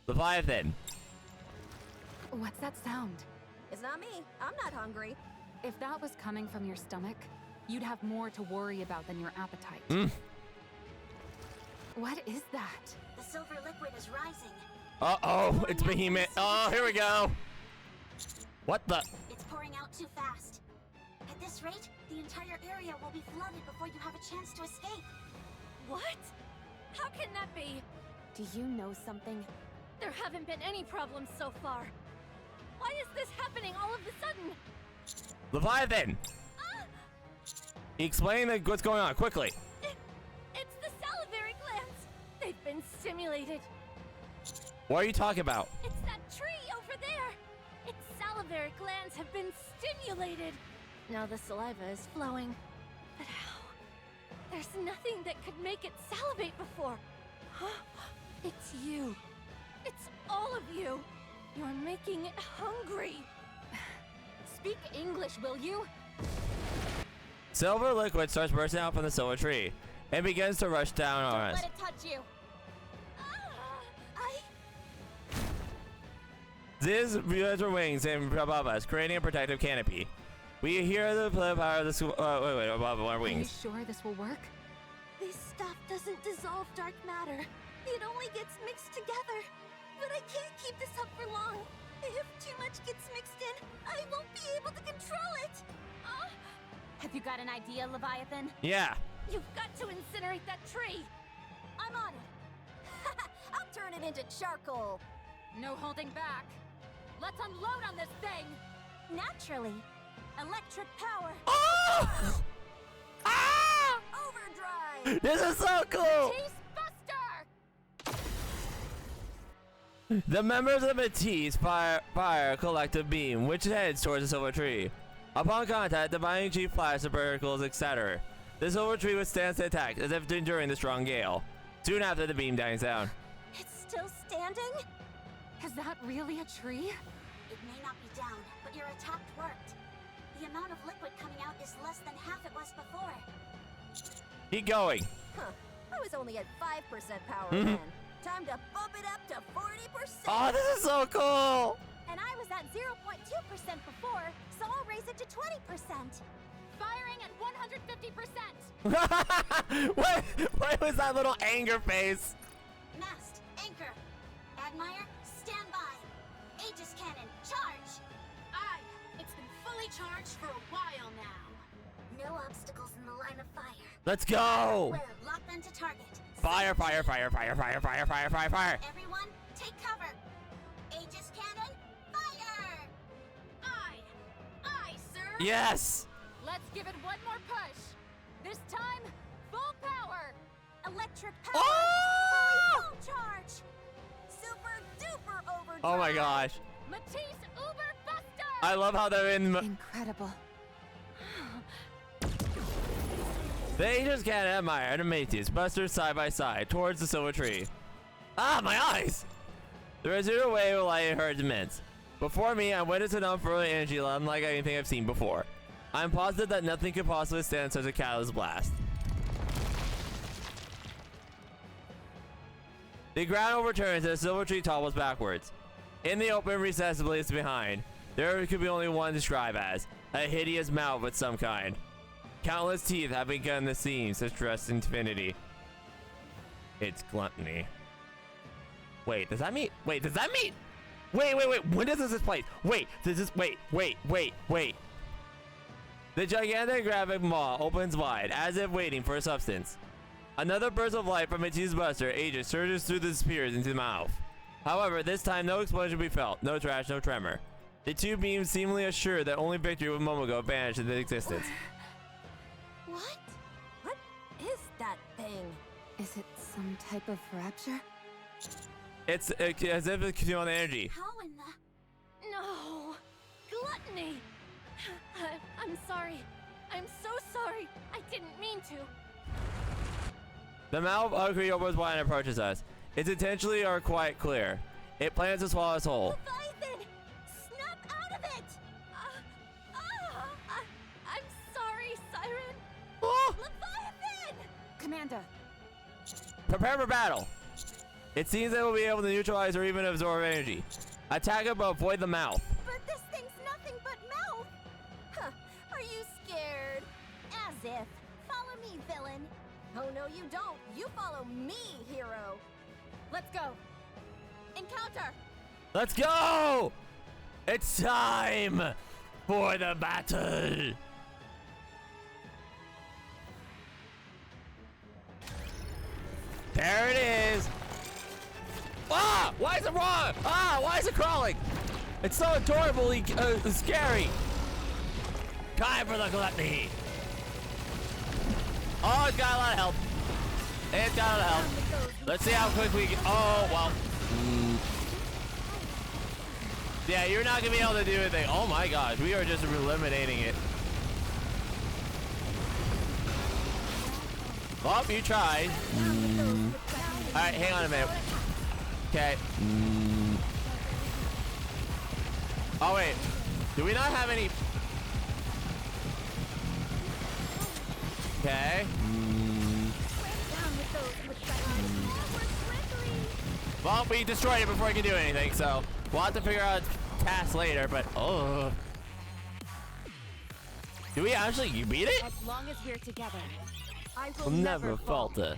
Leviathan. What's that sound? It's not me. I'm not hungry. If that was coming from your stomach, you'd have more to worry about than your appetite. What is that? The silver liquid is rising. Uh-oh, it's Behemoth. Oh, here we go. What the? It's pouring out too fast. At this rate, the entire area will be flooded before you have a chance to escape. What? How can that be? Do you know something? There haven't been any problems so far. Why is this happening all of a sudden? Leviathan! Explain what's going on, quickly. It's the salivary glands. They've been stimulated. What are you talking about? It's that tree over there. Its salivary glands have been stimulated. Now the saliva is flowing. But how? There's nothing that could make it salivate before. It's you. It's all of you. You're making it hungry. Speak English, will you? Silver liquid starts bursting out from the silver tree and begins to rush down on us. Let it touch you. Ziz views her wings and above us, creating a protective canopy. We hear the power of the above our wings. Are you sure this will work? This stuff doesn't dissolve dark matter. It only gets mixed together. But I can't keep this up for long. If too much gets mixed in, I won't be able to control it. Have you got an idea, Leviathan? Yeah. You've got to incinerate that tree. I'm on it. I'll turn it into charcoal. No holding back. Let's unload on this thing. Naturally. Electric power. Oh! Ah! Overdrive. This is so cool! Matisse Buster! The members of Matisse fire a collective beam, which heads towards the silver tree. Upon contact, the binding chief flashes the particles, etc. The silver tree withstands the attack, as if enduring the strong gale. Soon after, the beam dies down. It's still standing? Is that really a tree? It may not be down, but your attack worked. The amount of liquid coming out is less than half it was before. Keep going. Huh. I was only at 5% power then. Time to bump it up to 40%. Oh, this is so cool! And I was at 0.2% before, so I'll raise it to 20%. Firing at 150%! what was that little anger face? Mast, anchor. Admire, stand by. Aegis cannon, charge. Aye, it's been fully charged for a while now. No obstacles in the line of fire. Let's go! Well, lock them to target. Fire, fire, fire, fire, fire, fire, fire, fire, fire. Everyone, take cover. Aegis cannon, fire! Aye, sir. Yes! Let's give it one more push. This time, full power. Electric power. Oh! Full charge. Super duper overdrive. Oh my gosh. Matisse Uber Buster! I love how they're in. Incredible. They just can't admire and Matisse Buster side by side towards the silver tree. Ah, my eyes! The residual wave of light hurts immense. Before me, I witnessed an unfurling energy unlike anything I've seen before. I'm positive that nothing could possibly stand such a catalyst blast. The ground overturns and the silver tree topples backwards. In the open recess place behind, there could be only one described as a hideous mouth of some kind. Countless teeth have begun the seams to stress infinity. It's Gluttony. Wait, does that mean? Wait, does that mean? Wait. When does this place? Wait, does this? Wait. The gigantic graphic maw opens wide, as if waiting for a substance. Another burst of light from Matisse Buster Aegis surges through the spears into the mouth. However, this time no explosion will be felt, no trash, no tremor. The two beams seemingly assured that only victory a moment ago vanished into existence. What? What is that thing? Is it some type of rapture? It's as if it's on energy. How in the... No! Gluttony! I'm sorry. I'm so sorry. I didn't mean to. The mouth of Ugly opens wide and approaches us. Its intentions are quite clear. It plans to swallow us whole. Leviathan! Snap out of it! I'm sorry, Siren. Oh! Leviathan! Commander, Prepare for battle. It seems they will be able to neutralize or even absorb energy. Attack it, but avoid the mouth. But this thing's nothing but mouth! Huh, are you scared? As if. Follow me, villain. Oh no, you don't. You follow me, hero. Let's go. Encounter! Let's go! It's time for the battle. There it is. Ah! Why is it wrong? Ah! Why is it crawling? It's so adorably scary. Time for the Gluttony. Oh, it's got a lot of health. It's got a lot of health. Let's see how quick we can. Oh, well. Yeah, you're not going to be able to do anything. Oh my gosh, we are just eliminating it. Oh, you tried. Alright, hang on a minute. Okay. Oh, wait. Do we not have any... Okay. Well, we destroyed it before I could do anything, so we'll have to figure out tasks later, but oh. Do we actually beat it? as long as we're together, I will We'll never falter.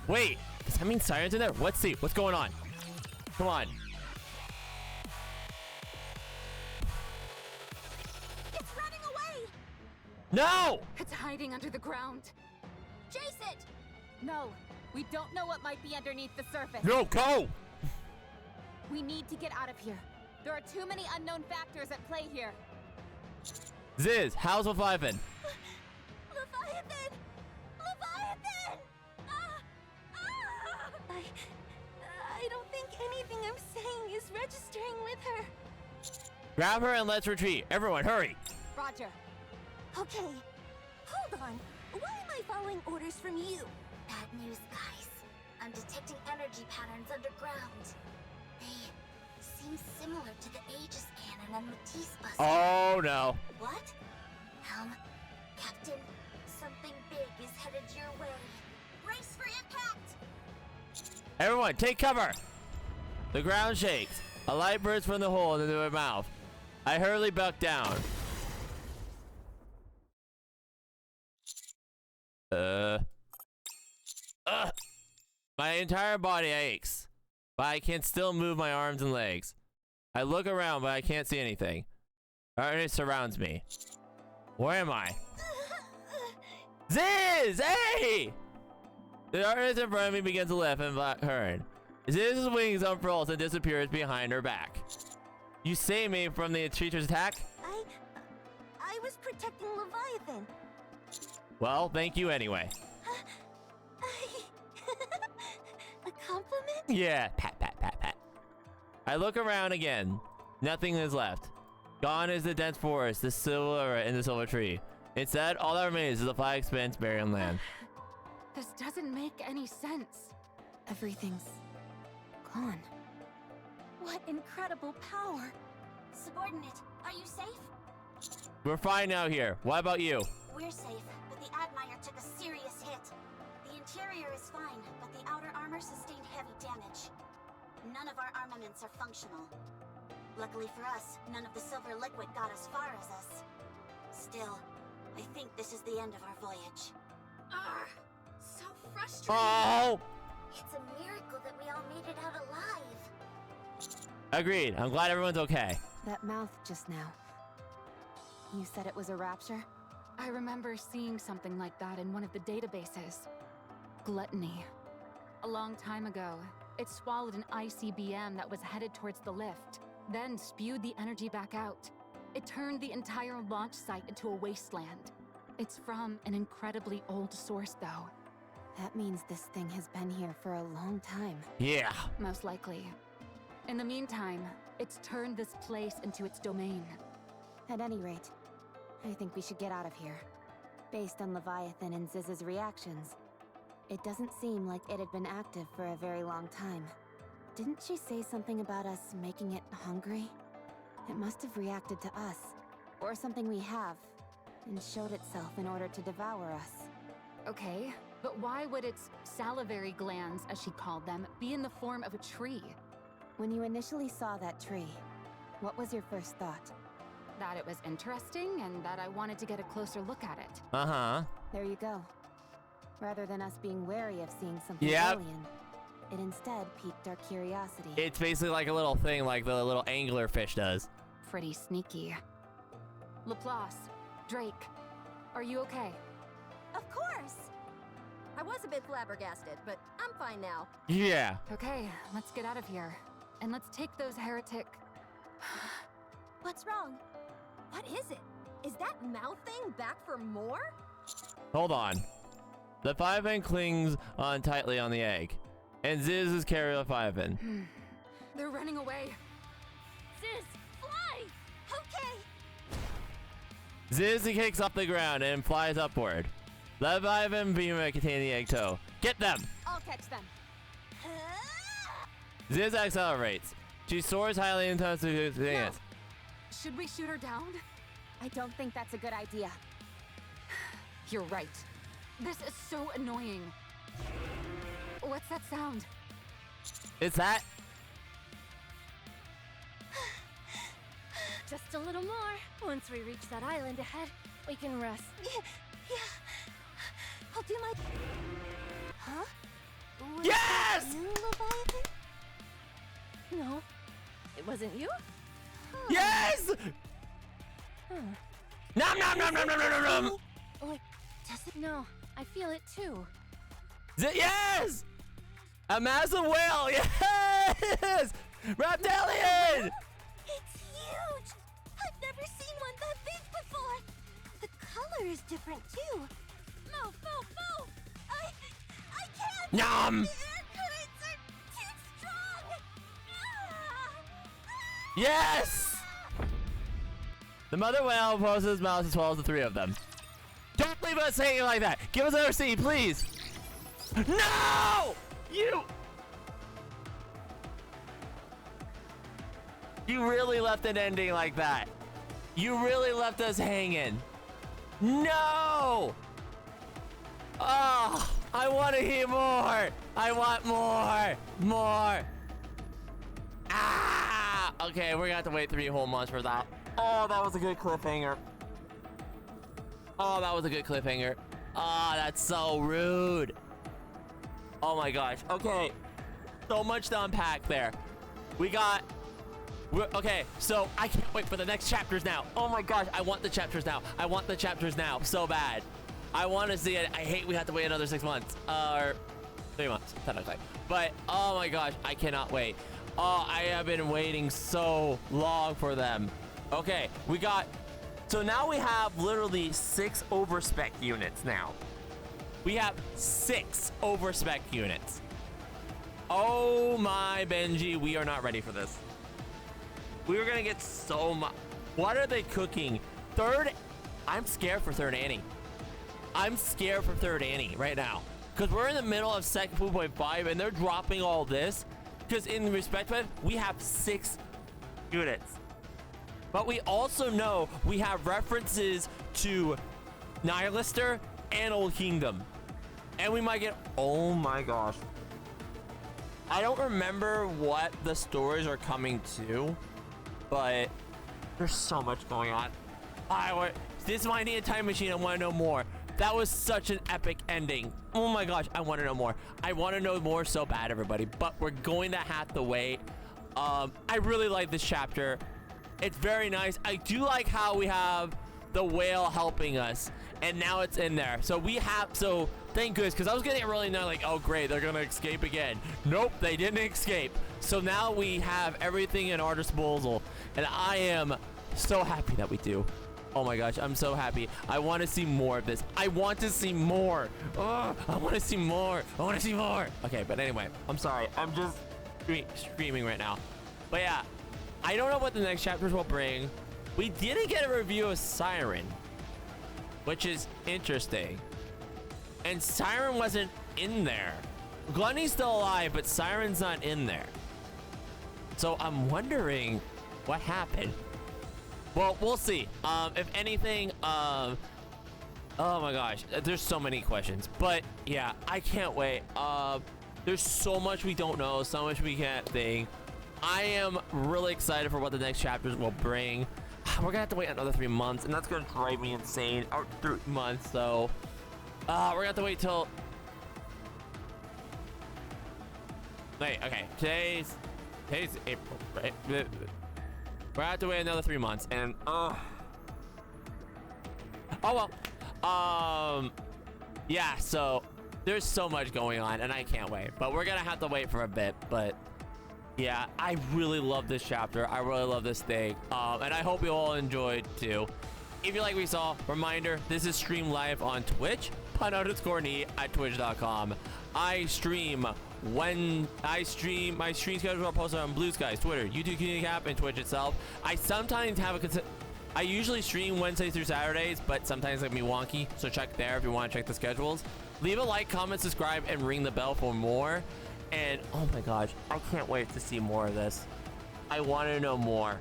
Wait, does that mean Siren's in there? Let's see, what's going on? Come on. It's running away! No! It's hiding under the ground. Chase it! No, We don't know what might be underneath the surface. No, go! We need to get out of here. There are too many unknown factors at play here. Ziz, how's Leviathan? Leviathan! Leviathan! I don't think anything I'm saying is registering with her. Grab her and let's retreat. Everyone, hurry! Roger. Okay, hold on. Why am I following orders from you? Bad news, guys. I'm detecting energy patterns underground. They seem similar to the Aegis cannon and Matisse bus. Oh no. What? Captain, something big is headed your way. Brace for impact! Everyone, take cover! The ground shakes. A light bursts from the hole into her mouth. I hurriedly buck down. My entire body aches, but I can still move my arms and legs. I look around, but I can't see anything. Darkness surrounds me. Where am I? Ziz! Hey! The darkness in front of me begins to lift and black herd. Ziz's wings unfurls and disappears behind her back. You saved me from the creature's attack? I was protecting Leviathan. Well, thank you anyway. A compliment? Yeah, pat, pat, pat, pat. I look around again. Nothing is left. Gone is the dense forest, the silver and the silver tree. Instead, all that remains is a flat expanse barren land. This doesn't make any sense. Everything's gone. What incredible power! Subordinate, are you safe? We're fine out here. What about you? We're safe, but the Admire took a serious hit. The interior is fine, but the outer armor sustained heavy damage. None of our armaments are functional. Luckily for us, none of the silver liquid got as far as us. Still, I think this is the end of our voyage. So frustrating. Oh! It's a miracle that we all made it out alive. Agreed. I'm glad everyone's okay. That mouth just now. You said it was a rapture? I remember seeing something like that in one of the databases. Gluttony. A long time ago, it swallowed an ICBM that was headed towards the lift, then spewed the energy back out. It turned the entire launch site into a wasteland. It's from an incredibly old source, though. That means this thing has been here for a long time. Yeah. Most likely. In the meantime, it's turned this place into its domain. At any rate, I think we should get out of here. Based on Leviathan and Ziz's reactions, it doesn't seem like it had been active for a very long time. Didn't she say something about us making it hungry? It must have reacted to us, or something we have, and showed itself in order to devour us. Okay, but why would its salivary glands, as she called them, be in the form of a tree? When you initially saw that tree, what was your first thought? That it was interesting, and that I wanted to get a closer look at it. Uh-huh. There you go. Rather than us being wary of seeing something Yep. alien, it instead piqued our curiosity. It's basically like a little thing like the little angler fish does. Pretty sneaky. Laplace, Drake, are you okay? Of course! I was a bit flabbergasted, but I'm fine now. Yeah. Okay, let's get out of here. And let's take those heretic... What's wrong? What is it? Is that mouth thing back for more? Hold on. The Leviathan clings on tightly on the egg. And Ziz is carrying the Leviathan. They're running away. Ziz, fly! Okay! Ziz kicks off the ground and flies upward. Leviathan beamer contain the egg toe. Get them! I'll catch them. Ziz accelerates. She soars highly into the No. Should we shoot her down? I don't think that's a good idea. You're right. This is so annoying. What's that sound? It's that. Just a little more. Once we reach that island ahead, we can rest. Yeah. I'll do my... Huh? Was Yes! that you, Leviathan? No, it wasn't you? Yes! Nom nom nom nom nom nom nom nom! Or does it... No, I feel it too. Yes! A massive whale! Yes! Reptilian! It's huge! I've never seen one that big before! The color is different too. Move, move, move! I can't! Yum! The air currents are too strong! Yes! The mother whale poses his mouth and swallows the three of them. Don't leave us hanging like that! Give us another scene, please! No! You really left an ending like that. You really left us hanging. No! Oh, I want to hear more. I want more. More. Ah! Okay, we're gonna have to wait 3 whole months for that. Oh, that was a good cliffhanger. Oh, that was a good cliffhanger. Ah, that's so rude. Oh my gosh. Okay. So much to unpack there. Okay, so I can't wait for the next chapters now. Oh my gosh, I want the chapters now. I want the chapters now so bad. I want to see it. I hate we have to wait another 6 months. Or 3 months, technically. But, oh my gosh, I cannot wait. Oh, I have been waiting so long for them. Okay, so now we have literally 6 overspec units now. We have 6 overspec units. Oh my Benji, we are not ready for this. We were gonna get so much. What are they cooking? I'm scared for third Annie. I'm scared for third Annie right now. Because we're in the middle of second 2.5 and they're dropping all this. Because in respect to it, we have 6 units. But we also know we have references to Nihilister and Old Kingdom. And we might get, oh my gosh. I don't remember what the stories are coming to, but there's so much going on. This might need a time machine. I want to know more. That was such an epic ending. Oh my gosh, I want to know more. I want to know more so bad, everybody, but we're going to have to wait. I really like this chapter. It's very nice. I do like how we have the whale helping us, and now it's in there. So thank goodness, because I was getting really annoyed, like, oh great, they're gonna escape again. Nope, they didn't escape. So now we have everything in our disposal, and I am so happy that we do. Oh my gosh, I'm so happy. I want to see more of this. I want to see more. Oh, I want to see more. I want to see more. Okay, but anyway, I'm sorry. I'm just screaming right now. But yeah, I don't know what the next chapters will bring. We didn't get a review of Siren, which is interesting. And Siren wasn't in there. Gluttony's still alive, but Siren's not in there. So I'm wondering what happened. Well, we'll see. If anything, oh my gosh, there's so many questions. But yeah, I can't wait. There's so much we don't know, so much we can't think. I am really excited for what the next chapters will bring. We're gonna have to wait another 3 months, and that's gonna drive me insane. Or 3 months, so we're gonna have to wait till. Wait, okay. Today's April, right? We're gonna have to wait another 3 months, and oh well. Yeah. So there's so much going on, and I can't wait. But we're gonna have to wait for a bit. But yeah, I really love this chapter. I really love this thing. And I hope you all enjoyed too. If you like what you saw, reminder, this is streamed live on Twitch, pun_NE at twitch.com. I stream my stream schedules are posted on Blue Skies, Twitter, YouTube Community Cap, and Twitch itself. I sometimes have I usually stream Wednesdays through Saturdays, but sometimes it can be wonky, so check there if you want to check the schedules. Leave a like, comment, subscribe, and ring the bell for more. And oh my gosh, I can't wait to see more of this. I want to know more.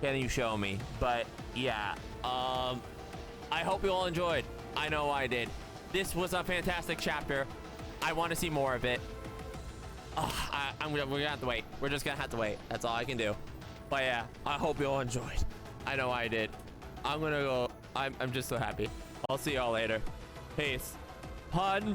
Can you show me? But yeah, I hope you all enjoyed. I know I did. This was a fantastic chapter. I want to see more of it. We're gonna have to wait. We're just gonna have to wait. That's all I can do. But yeah, I hope you all enjoyed. I know I did. I'm gonna go. I'm just so happy. I'll see y'all later. Peace. Pun.